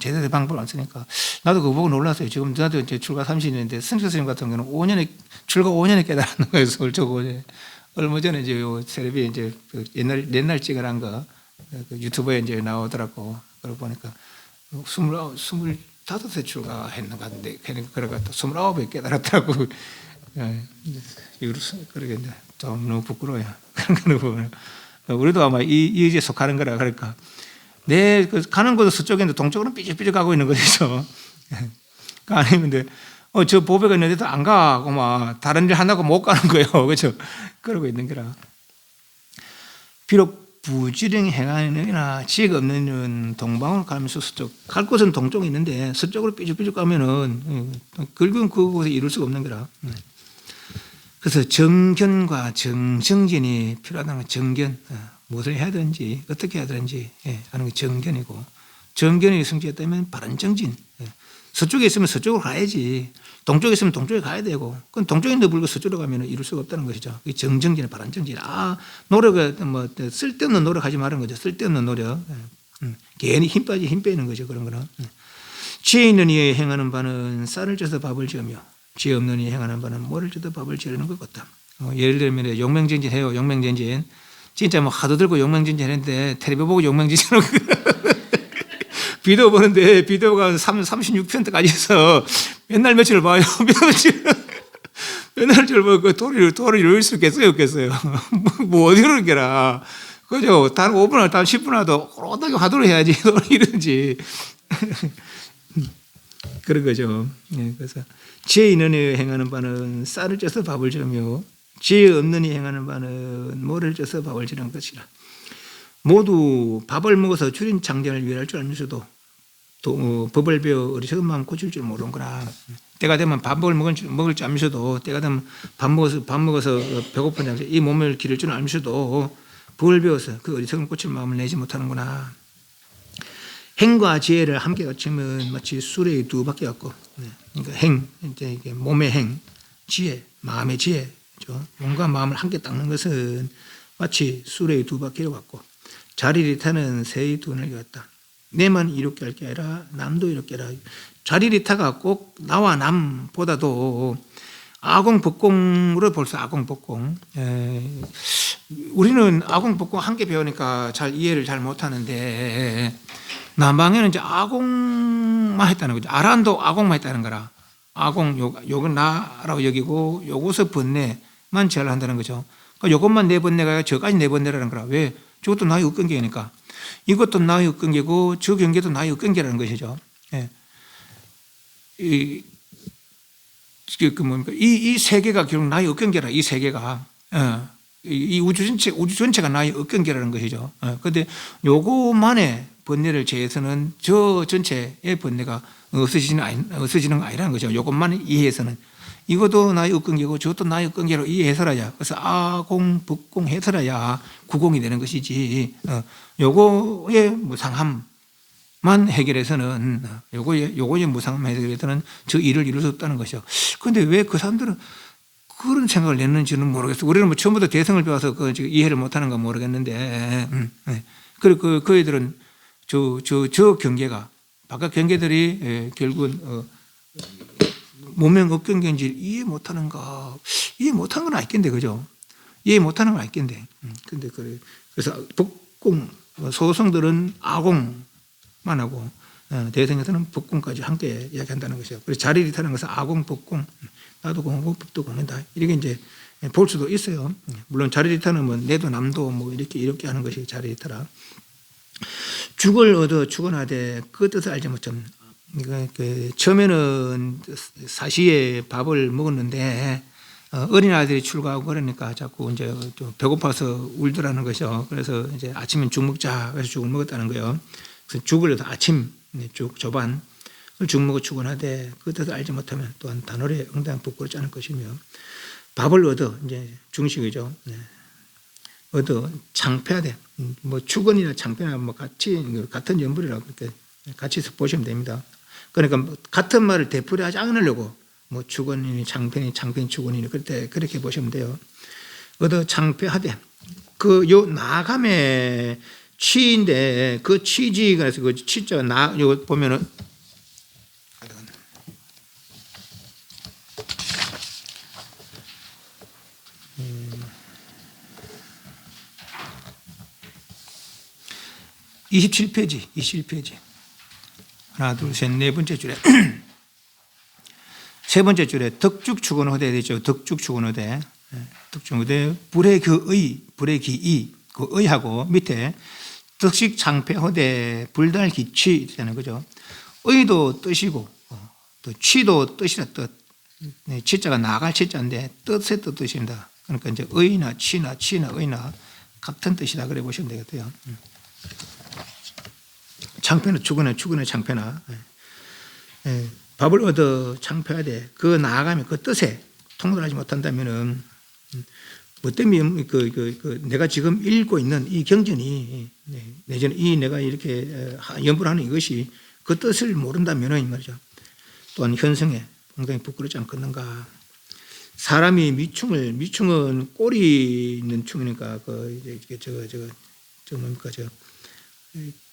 제대로 된 방법을 안 쓰니까. 나도 그거 보고 놀랐어요. 지금 나도 이제 출가 30년인데 승철 스님 같은 경우는 출가 5년에 깨달았는 거예요. 서울쪽 5년에. 얼마 전에 이제 요 텔레비에 이제 옛날 찍어란 거 유튜브에 이제 나오더라고. 그러고 보니까 25세 출가했는 것 같은데, 그러니까 또 29에 깨달았더라고. 그러게 좀 너무 부끄러워요. 그런 거 보면. 우리도 아마 이에 속하는 거라. 그러니까 가는 곳은 서쪽인데 동쪽으로는 삐죽삐죽 가고 있는 것이죠. 아니면 저 보배가 있는데도 안 가고 막 다른 일 한다고 못 가는 거예요. 그렇죠? 그러고 있는 거라. 비록 부지런히 행하느나 지혜가 없는 이는 동방으로 가면서 서쪽, 갈 곳은 동쪽에 있는데 서쪽으로 삐죽삐죽 가면은 결국은 그곳에 이룰 수가 없는 거라. 그래서 정견과 정정진이 필요하다는 건 정견, 무엇을 해야 되는지 어떻게 해야 되는지 하는 게 정견이고, 정견이 성취했다면 바른 정진. 서쪽에 있으면 서쪽으로 가야지. 동쪽에 있으면 동쪽에 가야 되고, 그건 동쪽에 있는데 불구하고 서쪽으로 가면 이룰 수가 없다는 것이죠. 정정진의 바른 정진. 노력을 쓸데없는 노력하지 말는 거죠. 쓸데없는 노력. 괜히 힘 빼는 거죠. 그런 거는. 지혜 있는 이에 행하는 바는 쌀을 쪄서 밥을 지으며, 지혜 없는 이에 행하는 바는 모를 쪄서 밥을 지으는 것 같다. 예를 들면 용맹전진 해요. 용맹전진. 진짜 하도 들고 용맹전진 했는데 텔레비 보고 용맹전진 하고 비디오 보는데 비디오가 36편까지 해서 맨날 며칠을 봐요. 맨날 보고 그 도를 이룰 수 있겠어요? 없겠어요? 뭐 어디 그런 게라. 그죠? 단 5분, 단 10분 하도 어떻게 화두를 해야지. 이러지. 그런 거죠. 그래서 지혜 있는 이 행하는 바는 쌀을 쪄서 밥을 지으며, 지혜 없는 이 행하는 바는 모를 쪄서 밥을 지는 것이라. 모두 밥을 먹어서 줄인 창전을 위할 줄 알면서도 법을 배워 어리석은 마음 고칠 줄 모르는 거라. 때가 되면 밥을 먹을 줄 알면서도, 때가 되면 밥 먹어서 배고픈 장소 이 몸을 기를 줄 알면서도 법을 배워서 그 어리석은 고칠 마음을 내지 못하는구나. 행과 지혜를 함께 갖추면 마치 수레의 두 바퀴 같고, 그러니까 행, 이제 이게 몸의 행, 지혜, 마음의 지혜죠. 몸과 마음을 함께 닦는 것은 마치 수레의 두 바퀴를 같고, 자리를 타는 새의 두 날개 같다. 내만 이롭게 할 게 아니라 남도 이롭게 하라. 자리리타가 꼭 나와 남보다도 아공복공으로 벌써 아공복공. 우리는 아공복공 함께 배우니까 잘 이해를 잘 못하는데, 남방에는 이제 아공만 했다는 거죠. 아란도 아공만 했다는 거라. 아공, 요건 나라고 여기고 요것의 번뇌만 제를 한다는 거죠. 그러니까 요것만 내 번뇌가 저까지 내 번뇌라는 거라. 왜? 저것도 나의 엇관계니까. 이것도 나의 엇관계고 저 경계도 나의 엇관계라는 것이죠. 예. 이 세계가 결국 나의 엇관계라. 이 세계가. 이 우주 전체가 나의 엇관계라는 것이죠. 그런데 요거만의 번뇌를 제해서는 저 전체의 번뇌가 없어지는 거 아니라는 거죠. 요것만 이해해서는. 이것도 나의 엇관계고 저것도 나의 엇관계로 이해해서라야. 그래서 아공, 북공 해서라야 구공이 되는 것이지. 요거의 무상함만 해결해서는, 요거의 무상함만 해결해서는 저 일을 이룰 수 없다는 것이죠. 그런데 왜 그 사람들은 그런 생각을 냈는지는 모르겠어요. 우리는 뭐 처음부터 대성을 배워서 이해를 못하는 건 모르겠는데, 그리고 그 애들은 저 경계가, 바깥 경계들이 결국은 몸의 엇경계인지 이해 못하는 건 알겠는데, 그죠? 이해 못하는 건 알겠는데. 근데 그래서 북공, 소성들은 아공만 하고, 대성에서는 북공까지 함께 이야기한다는 것이죠. 그래서 자리를 타는 것은 아공, 북공, 나도 공하고 북도 공한다. 이렇게 이제 볼 수도 있어요. 물론 자리를 타는 뭐 내도 남도 뭐 이렇게 하는 것이 자리를 타라. 죽을 얻어 죽어나되 그 뜻을 알지 못함. 처음에는 사시에 밥을 먹었는데 어린아이들이 출가하고 그러니까 자꾸 이제 좀 배고파서 울더라는 것이죠. 그래서 이제 아침엔 죽 먹자. 그래서 죽을 먹었다는 거예요. 그래서 죽을 얻어 아침, 죽 조반, 죽 먹어 죽어나되 그 뜻을 알지 못하면 또한 단월에 응당 부끄럽지 않을 것이며, 밥을 얻어, 이제 중식이죠. 얻어 창패하되, 뭐 축원이나 창패나 뭐 같은 연불이라고 그렇게 같이 보시면 됩니다. 그러니까 같은 말을 되풀이하지 않으려고 뭐 축원이니 창패니 축원이니 그렇게 보시면 돼요. 얻어 창패하되, 요 나감의 취인데 그 취지가 그래서 그 취자 요 보면은 27페이지. 하나, 둘, 셋, 네 번째 줄에. 세 번째 줄에 덕죽축원호대 되죠. 덕죽축원호대. 덕죽축원호대. 불의 기이. 그 의하고 밑에 덕식창패호대 불달기취 되는 거죠. 의도 뜻이고, 또 취도 뜻이라 뜻. 취자가 나갈 취자인데 뜻의 뜻입니다. 그러니까 이제 의나 취나 의나 같은 뜻이다. 그래 보시면 되겠고요. 창패는 축원의 창패나, 밥을 얻어 창패하되 그 나아가면 그 뜻에 통달하지 못한다면은 뭐 때문에 내가 지금 읽고 있는 이 경전이, 내지는 이 내가 이렇게 연불하는 이것이 그 뜻을 모른다면은 이 말이죠. 또한 현성에 상당히 부끄럽지 않겠는가. 사람이 미충은 꼬리 있는 충이니까 뭡니까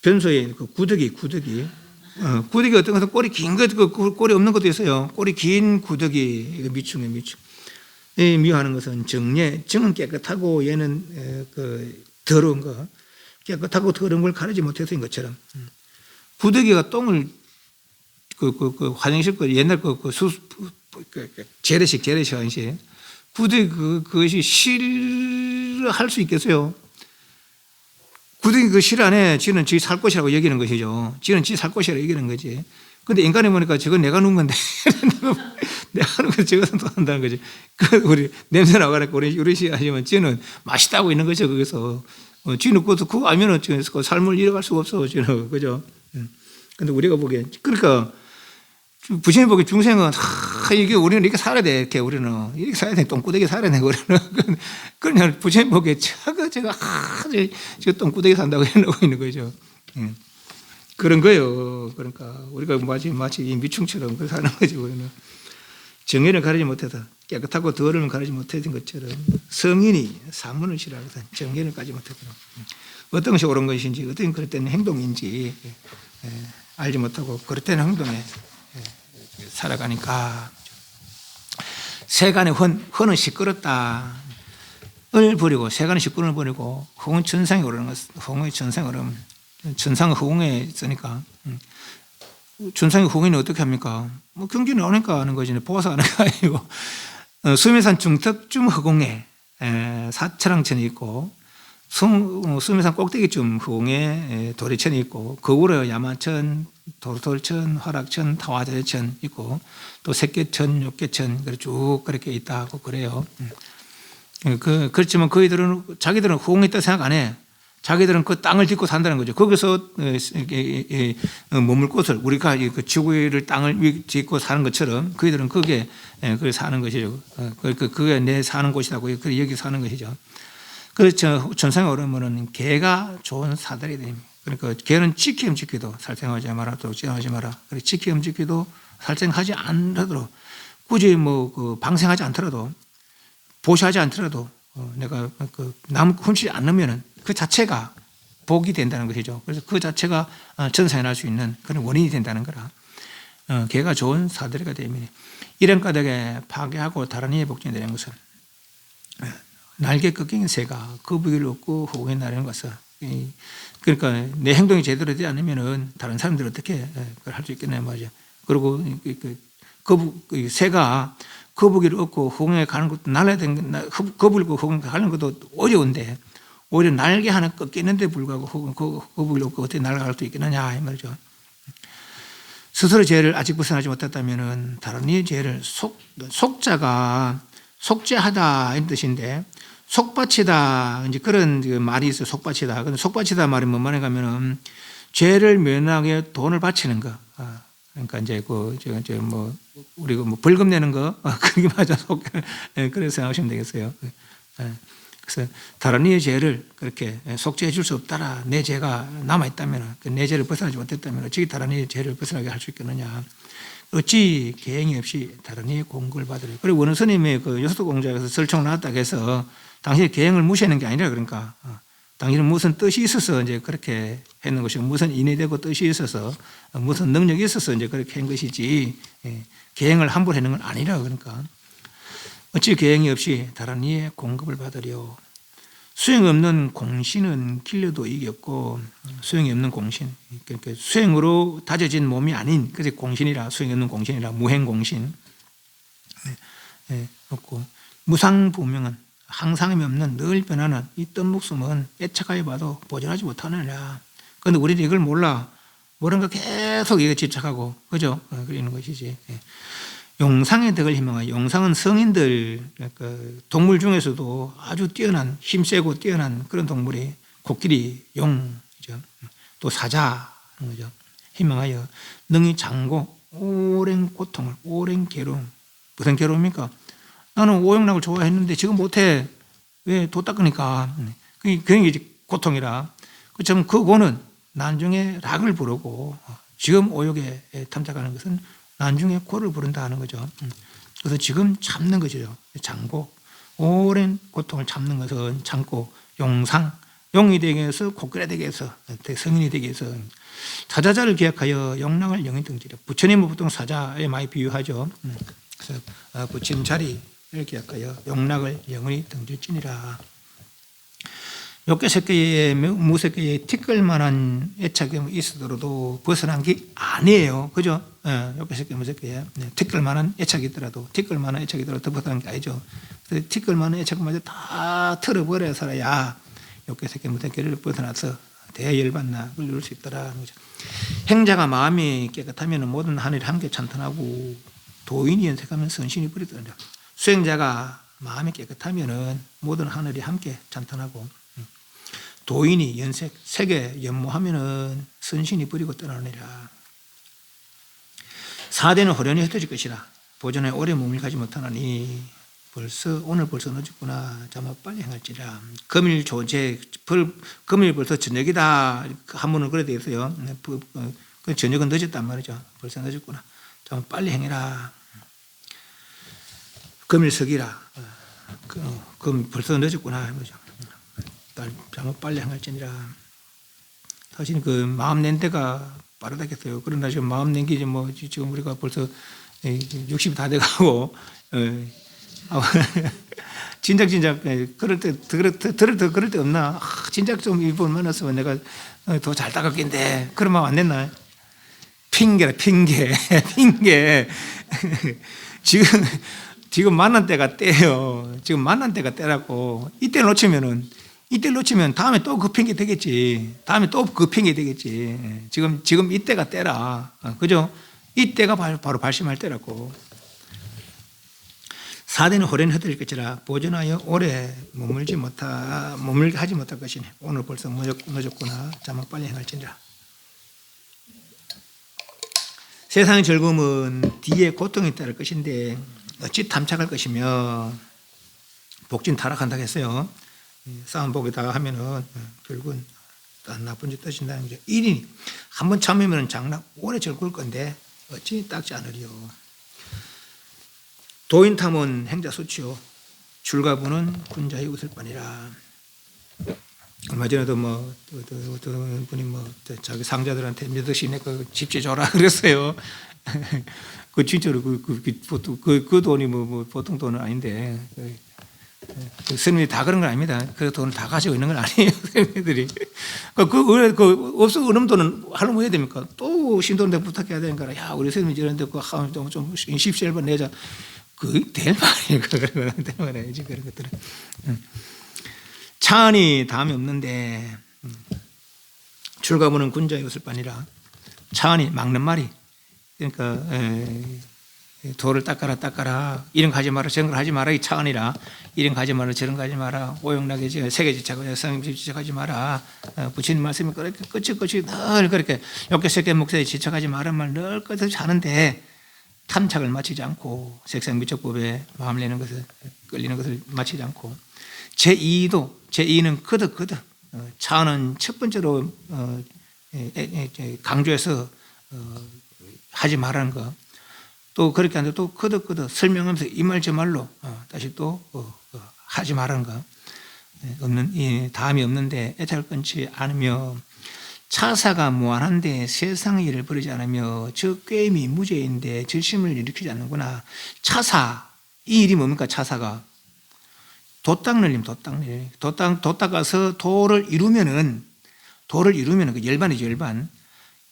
변소의 그 구더기 어떤 것은 꼬리 긴 것, 꼬리 없는 것도 있어요. 꼬리 긴 구더기, 미충이에요, 미충. 미워하는 것은 정은 깨끗하고 얘는 더러운 거, 깨끗하고 더러운 걸 가리지 못해서인 것처럼. 구더기가 똥을 화장실 옛날 재래식 화장실, 구더기 그것이 싫어할 수 있겠어요? 구덩이 그 실 안에 지는 지 살 곳이라고 여기는 것이죠. 지는 지 살 곳이라고 여기는 거지. 근데 인간이 보니까 저건 내가 누운 건데 내가 하는 거 저것은 또 한다는 거지. 우리 냄새 나가니까 우리 시 하시면 지는 맛있다고 있는 거죠. 거기서 지는 그거 알면은 삶을 이어갈 수가 없어. 지는 그죠. 근데 우리가 보기에 그러니까 부처님 보기에 중생은 이게 우리는 이렇게 살아야 돼. 이렇게 우리는 이렇게 살아야 돼. 똥구덩이 살아야 돼. 우리는 그냥 부처님 보기에 제가 똥구덩이 산다고 해놓고 있는 거죠. 그런 거예요. 그러니까 우리가 마치 이 미충처럼 그 사는 거지. 우리는 정의를 가르지 못해서 깨끗하고 더러움을 가르지 못했던 것처럼 성인이 사문을 싫어하거든. 정의를 가지 못했거든. 어떤 것이 옳은 것인지, 어떤 그럴 때는 행동인지 알지 못하고 그럴 때는 행동에 살아가니까 세간의 헌은 시끄럽다. 을 버리고 세간의 시끄러움을 버리고 흥은 천상에 오르는 것. 흥의 천상에 오르면 천상은 허공에 있으니까 천상의 허공에는 어떻게 합니까? 뭐 경기는 오니까 하는 거지 보아서 하는 거 아니고 수미산 중턱쯤 허공에 사철왕천이 있고 수미산 꼭대기쯤 허공에 도리천이 있고 거울에 야마천, 도솔천, 화락천, 타화대천 있고 또 색계천, 욕계천 쭉 그렇게 있다고 그래요. 그렇지만 자기들은 허공에 있다 생각 안 해. 자기들은 그 땅을 딛고 산다는 거죠. 거기서 머물 곳을 우리가 그 지구를 땅을 딛고 사는 것처럼 그들은 거기에 사는 것이죠. 그게 내 사는 곳이라고 여기 사는 것이죠. 그렇죠. 천상에 오르면은 개가 좋은 사다리 됩니다. 그러니까 개는 지키면 지키도 살생하지 마라, 도둑질하지 마라. 지키면 지키도 살생하지 않더라도 굳이 그 방생하지 않더라도 보시하지 않더라도 내가 남 훔치지 않으면은 그 자체가 복이 된다는 것이죠. 그래서 그 자체가 전상에 날 수 있는 그런 원인이 된다는 거라. 개가 좋은 사다리가 되면 이런 까닭에 파괴하고 다른 이의 복종이 되는 것은 날개 꺾인 새가 거북이를 얻고 허공에 나르는 것은 그러니까 내 행동이 제대로 되지 않으면은 다른 사람들이 어떻게 그걸 할 수 있겠냐 말이죠. 그리고 새가 거북이를 얻고 허공에 가는 것도 날아야 되는 거북이를 얻고 허공에 가는 것도 어려운데 오히려 날개 하나 꺾이는데 불구하고 거북이를 얻고 어떻게 날아갈 수 있겠느냐 이 말이죠. 스스로 죄를 아직 벗어나지 못했다면은 다른 이의 죄를 속자가 속죄하다 이런 뜻인데 속바치다 이제 그런 말이 있어요. 속바치다. 근데 속바치다 말이 뭔 말인가 하면은 죄를 면하게 돈을 바치는 거. 그러니까 이제 우리가 벌금 내는 거 그게 맞아. 그래서 생각하시면 되겠어요. 그래서 다른 이의 죄를 그렇게 속죄해 줄 수 없다라. 내 죄가 남아 있다면, 내 죄를 벗어나지 못했다면 어찌 다른 이의 죄를 벗어나게 할 수 있겠느냐. 어찌 계행이 없이 다른 이의 공급을 받으려. 그리고 원어스님의 요소도 공자에서 설총을 나왔다고 해서 당신이 계행을 무시하는 게 아니라 그러니까 당신은 무슨 뜻이 있어서 이제 그렇게 했는 것이고 무슨 인의되고 뜻이 있어서 무슨 능력이 있어서 이제 그렇게 한 것이지 계행을 함부로 했는 건 아니라 그러니까 어찌 계행이 없이 다른 이의 공급을 받으려. 수행 없는 공신은 길려도 이겼고 수행이 없는 공신 그러니까 수행으로 다져진 몸이 아닌 그래서 공신이라 수행이 없는 공신이라 무행공신 없고 무상부명은 항상함이 없는 늘 변하는 이 뜬목숨은 애착하여 봐도 보존하지 못하느냐. 그런데 우리는 이걸 몰라. 모르는 거 계속 이거 집착하고 그죠? 그러는 것이지. 용상의 덕을 희망하여. 용상은 성인들 동물 중에서도 아주 뛰어난 힘세고 뛰어난 그런 동물이 코끼리, 용이죠. 또 사자 거죠. 희망하여 능히 장고 오랜 고통을 오랜 괴로움. 무슨 괴로움입니까? 나는 오용락을 좋아했는데 지금 못해. 왜? 도 닦으니까. 그게 이제 고통이라. 그렇지만 그 고는 난중에 락을 부르고 지금 오욕에 탐탁하는 것은 난중에 고를 부른다 하는 거죠. 그래서 지금 참는 것이죠. 장고. 오랜 고통을 참는 것은 참고 용상. 용이 되기 위해서 코끼리 되기 위해서 성인이 되기 위해서 사자자를 기약하여 용락을 영이 등지려. 부처님은 보통 사자에 많이 비유하죠. 그래서 부처님 자리 이렇게 할까요? 용락을 영원히 등질지니라. 욕계새끼의 무새끼의 티끌만한 애착이 있으더라도 벗어난 게 아니에요. 그죠? 욕계새끼 무새끼에 티끌만한 애착이 있더라도 티끌만한 애착이 있더라도 벗어난 게 아니죠. 티끌만한 애착마저 다 털어버려야 살아야 욕계새끼 무새끼를 벗어나서 대열반나 이룰 수 있더라. 행자가 마음이 깨끗하면 모든 하늘이 함께 찬탄하고 도인이 연색하면 선신이 부리더라. 수행자가 마음이 깨끗하면 모든 하늘이 함께 찬탄하고 도인이 연색, 색에 연모하면 선신이 부리고 떠나느니라. 사대는 호련히 흩어질 것이라. 보존에 오래 몸을 가지 못하나니 오늘 벌써 늦었구나. 자마 빨리 행할지라. 금일 조제 금일 벌써 저녁이다. 한문은 그래 돼 있어요. 그 저녁은 늦었단 말이죠. 벌써 늦었구나. 자마 빨리 행해라. 금일 석이라. 금 벌써 늦었구나. 자마 빨리 행할지니라. 사실 그 마음 낸 데가 빠르다겠어요. 그러나 지금 마음 낸 게 뭐 지금 우리가 벌써 60이 다 돼가고. 진작 그럴 때 없나? 진작 좀 이분 만났으면 내가 더 잘 따갈 낀데 그런 마음 안 냈나? 핑계라 핑계. 지금 만난 때가 때예요. 지금 만난 때가 때라고. 이때 놓치면 다음에 또 그 핑계 되겠지. 다음에 또 그 핑계 되겠지. 지금 이때가 때라. 그죠? 이때가 바로 발심할 때라고. 사대는 호련히 흩어질 것이라 보존하여 오래 머물게 하지 못할 것이니 오늘 벌써 늦었구나. 자만 빨리 행할지니라. 세상의 즐거움은 뒤에 고통이 따를 것인데 어찌 탐착할 것이며 복진 타락한다고 했어요. 싸움 보기다가 하면은 결국은 나쁜 짓 떠신다는 거죠. 1인이 한번 참으면 장락 오래 즐거울 건데 어찌 닦지 않으리요. 도인탐은 행자 수치요 줄가부는 군자의 웃을 뿐이라. 얼마 전에도 어떤 분이 자기 상자들한테 몇 억씩 그 집재 줘라 그랬어요. 그 진짜로 그 돈이 보통 돈은 아닌데 스님이 다 그런 건 아닙니다. 그 돈을 다 가지고 있는 건 아니에요. 스님들이 그 없어 은음 돈은 하려면 해야 됩니까? 또 신도한테 부탁해야 되니까 야 우리 스님이 저런데 그 좀 10셀번 내자. 될 말이에요. 그런 건 아니지. 그런 것들은. 차안이 다음이 없는데 출가부는 군자의 웃을 뿐이라. 차안이 막는 말이. 그러니까 돌을 닦아라. 이런 거 하지 마라. 저런 거 하지 마라. 이 차안이라. 이런 거 하지 마라. 저런 거 하지 마라. 오용나게 세계지착하고 성님 지적하지 마라. 부처님 말씀이 끝이 늘 그렇게 욕계색계 목사에 지적하지 마라 말 늘 끝없이 하는데 탐착을 마치지 않고 색상미적법에 마음 내는 것을 끌리는 것을 마치지 않고 제2는 거듭 차는 첫 번째로 강조해서 하지 말라는 거. 또 그렇게 하는데 또 거듭 설명하면서 이 말 저 말로 다시 또 하지 말라는 거. 다음이 없는데 애착을 끊지 않으며 차사가 무한한데 세상의 일을 버리지 않으며 저 꾀임이 무죄인데 절심을 일으키지 않는구나. 차사, 이 일이 뭡니까? 차사가 돛 닦는 돛 닦아서 도를 이루면은 그 열반이죠. 열반.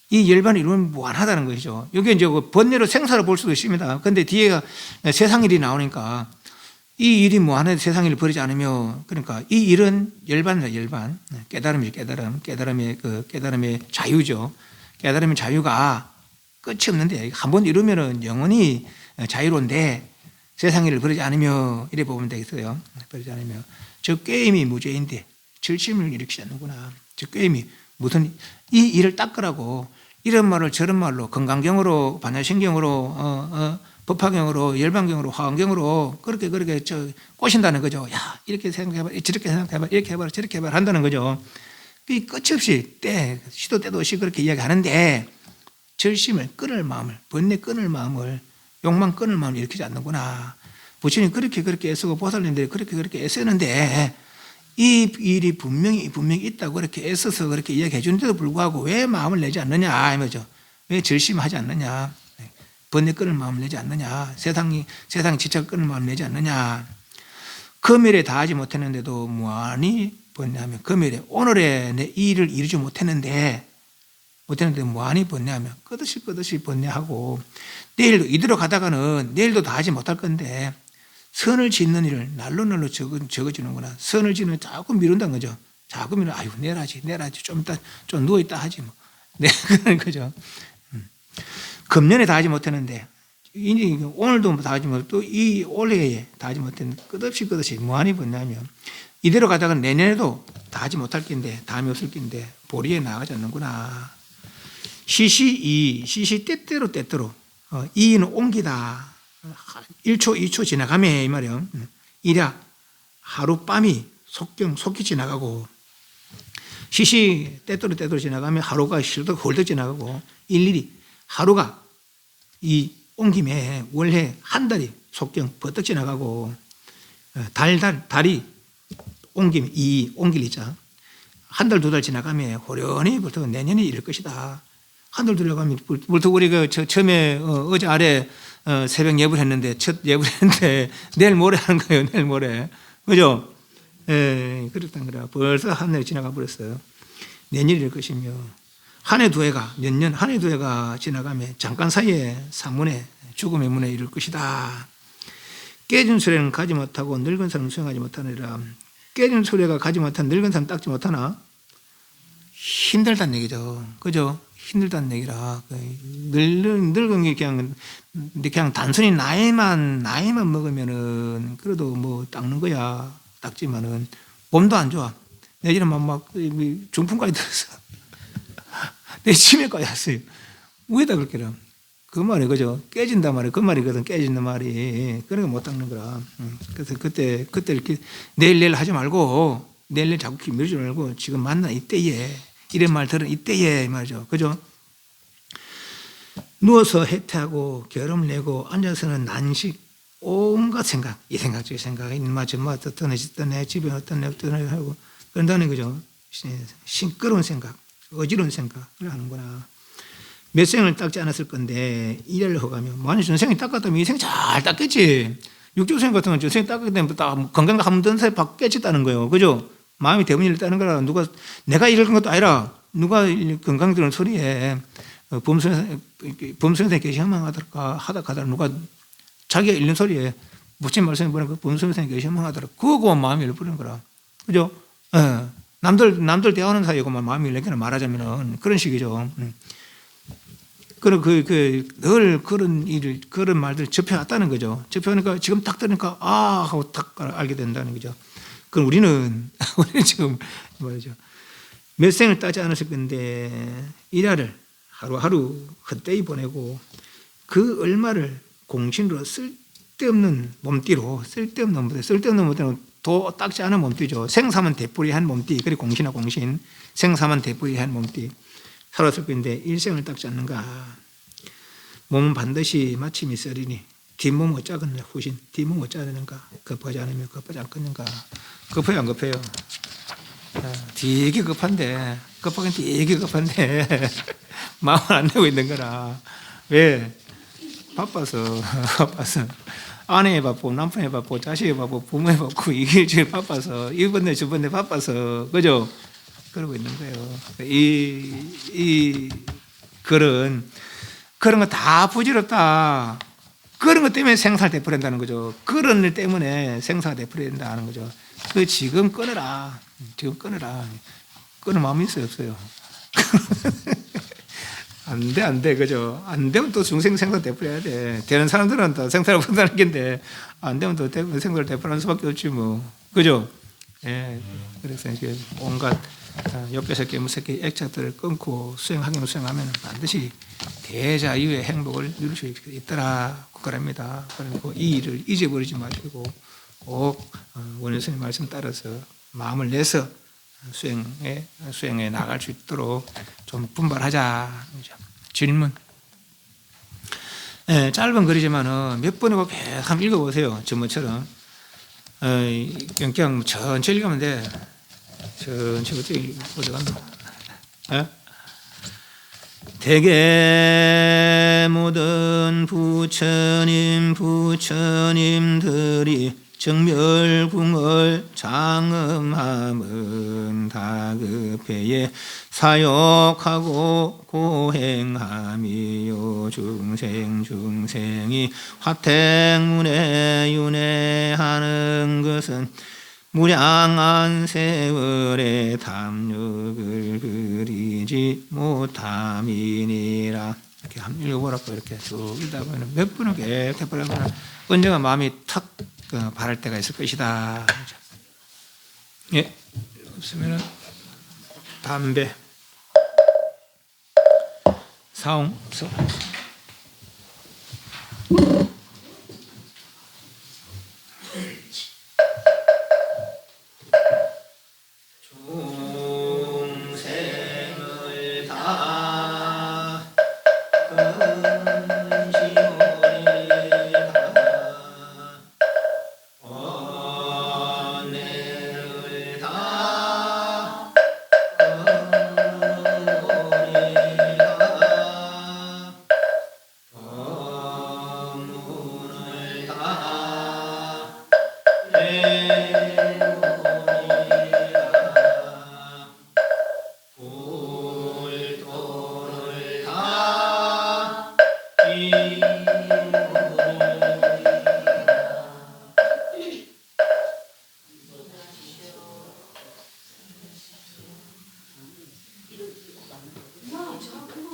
이 열반을 이루면 무한하다는 것이죠. 이게 이제 번뇌로 생사를 볼 수도 있습니다. 그런데 뒤에가 세상 일이 나오니까 이 일이 무한한데 세상 일을 버리지 않으며, 그러니까 이 일은 열반이다. 열반. 깨달음이죠. 깨달음의 자유죠. 깨달음의 자유가 끝이 없는데 한 번 이루면은 영원히 자유로운데 세상 일을 버리지 않으며 이래 보면 되겠어요. 버리지 않으며 저 꾀임이 무죄인데 절심을 일으키지 않는구나. 저 꾀임이 무슨 이 일을 닦으라고 이런 말을 저런 말로 건강경으로 반야신경으로 법화경으로 열반경으로 화엄경으로 그렇게 꼬신다는 거죠. 야 이렇게 생각해봐, 저렇게 생각해봐, 이렇게 해봐라, 저렇게 해봐라 한다는 거죠. 그 끝이 없이 시도 때도 없이 그렇게 이야기하는데 절심을 끊을 마음을, 번뇌 끊을 마음을, 욕망 끊을 마음을 일으키지 않는구나. 부처님 그렇게 애쓰고 보살님들이 그렇게 애쓰는데 이 일이 분명히 있다고 그렇게 애써서 그렇게 이야기해 주는데도 불구하고 왜 마음을 내지 않느냐 이거죠. 왜 절심하지 않느냐, 번뇌 끊을 마음을 내지 않느냐, 세상이 지착 끊을 마음을 내지 않느냐. 금일에 다 하지 못했는데도 무한히 번뇌하며, 금일에 오늘에 내 이 일을 이루지 못했는데 무한히 번뇌하며 끝없이 번뇌하고, 내일도 이대로 가다가는 내일도 다 하지 못할 건데 선을 짓는 일을 날로 적어주는구나. 선을 짓는 자꾸 미룬다는 거죠. 자꾸 미루면 아유 내일 하지 좀 이따 좀 누워있다 하지 뭐. 네, 그런 거죠. 금년에 다 하지 못했는데 오늘도 다 하지 못하고 또 이 올해에 다 하지 못했는데 끝없이 무한히 번뇌하며 이대로 가다가 내년에도 다 하지 못할 낀데 다음이 없을 낀데 보리에 나가지 않는구나. 시시 때때로 이는 옮기다. 1초, 2초 지나가면 이 말이요. 이랴 하룻밤이 속히 지나가고 시시 때때로 지나가면 하루가 훌쩍 지나가고 일일이 하루가 이 온 김에 월해 한 달이 속경 버뜩 지나가고 달이 온 김에 온 길 있자. 한 달, 두 달 지나가면 호련히 벌써 내년이 이럴 것이다. 한 달 들어가면 벌써 우리가 처음에 어제 아래 새벽 예불 했는데 첫 예불 했는데 내일 모레 하는 거예요. 내일 모레. 그죠? 그렇단 거라. 벌써 한 달이 지나가 버렸어요. 내년이 이럴 것이며 한 해 두 해가 몇 년 한 해 두 해가 지나가면 잠깐 사이에 사문에 죽음의 문에 이를 것이다. 깨진 소리는 가지 못하고 늙은 사람은 수행하지 못하느니라. 깨진 소리가 가지 못한 늙은 사람 닦지 못하나? 힘들다는 얘기죠. 그죠? 힘들다는 얘기라. 늙은 게 그냥 단순히 나이만 먹으면은 그래도 뭐 닦는 거야. 닦지만은 몸도 안 좋아. 내지는 막 중풍까지 들었어. 내 치매까지 왔어요. 왜다 그렇게라? 그 말이 그죠? 깨진단 말이 그 말이거든. 깨진단 말이. 그러니까 못 닦는 거라. 그래서 그때 이렇게 내일 하지 말고 내일 자꾸 미루지 말고 지금 만나 이때에 이런 말 들은 이때에 말이죠. 그죠? 누워서 해태하고 결음을 내고 앉아서는 난식 온갖 생각, 이 생각 저 생각, 인마 저마 어떤 애 집에 어떤 애 하고 그런 다음에 그죠? 싱끄러운 생각, 어지러운 생각을 하는구나. 몇 생을 닦지 않았을 건데 이래를 허가면 만약 전생이 닦았다면 이 생 잘 닦겠지. 육조생 같은 건 전생이 닦았기 때문에 건강 한 번 더 깨졌다는 거예요. 그죠? 마음이 대부분 일다는 거라. 누가 내가 이런 것도 아니라 누가 건강 들은 소리에 범선생 계시망하더라 하다가 누가 자기가 읽는 소리에 부처님 말씀에 보면 그 범선생 계시망하더라. 그거 마음이 열버리는 거라. 그죠? 남들 대화하는 사이에고만 마음이 열리거나 말하자면은 그런 식이죠. 늘 그런 말들 접해왔다는 거죠. 접해오니까 지금 딱 들으니까 하고 딱 알게 된다는 거죠. 그럼 우리는 지금 말이죠. 몇 생을 따지 않았을 건데 일화를 하루하루 헛되이 보내고 그 얼마를 공신으로 쓸데없는 몸띠로 쓸데없는 몸띠로 도 닦지 않은 몸띠죠. 생사만 되뿌리한 몸띠. 그래 공신아 공신. 생사만 되뿌리한 몸띠. 살았을 건데 일생을 닦지 않는가. 몸은 반드시 마침이 쓰리니 뒷몸 어쩌겠냐 후신. 뒷몸 어쩌는가. 급하지 않으면 급하지 않겠는가. 급해요 안 급해요? 되게 급한데 급하긴 되게 급한데 마음을 안 내고 있는 거라. 왜? 바빠서 아내에 바쁘고 남편에 바쁘고 자식에 바쁘고 부모에 바쁘고 이게 제일 바빠서 이번에 저번에 바빠서 그죠? 그러고 있는 거예요. 이 그런 거 다 부질없다. 그런 것 때문에 생사를 되풀이한다는 거죠. 그런 일 때문에 생사가 되풀이된다는 거죠. 그 지금 끊어라. 지금 끊어라. 끊을 마음이 있어요 없어요? 안 돼, 그죠? 안 되면 또 중생 생사 되풀이해야 돼. 되는 사람들은 또 생사를 본다는 건데, 안 되면 또 생사를 되풀이하는 수밖에 없지, 뭐. 그죠? 예. 그래서 이제 온갖 욕계새끼, 무새끼 액착들을 끊고 수행하기만 수행하면 반드시 대자유의 행복을 누릴 수 있더라. 그거랍니다. 그리고 이 일을 잊어버리지 마시고 꼭 원효스님 말씀 따라서 마음을 내서 수행에 나갈 수 있도록 좀 분발하자. 질문. 짧은 글이지만은 몇 번이고 계속 한번 읽어보세요. 전번처럼. 그냥 천천히 읽으면 돼. 천천히 어떻게 어디갔나? 대개 모든 부처님들이 정멸궁을 장엄함은 다급해에 사욕하고 고행함이요 중생이 화택문에 윤회하는 것은 무량한 세월의 담력을 그리지 못함이니라. 이렇게 한번 읽어보라고 이렇게 쭉 읽다 보면 몇 분을 계속 해보려면 언젠가 마음이 탁 바랄 때가 있을 것이다. 예, 없으면 담배 사홍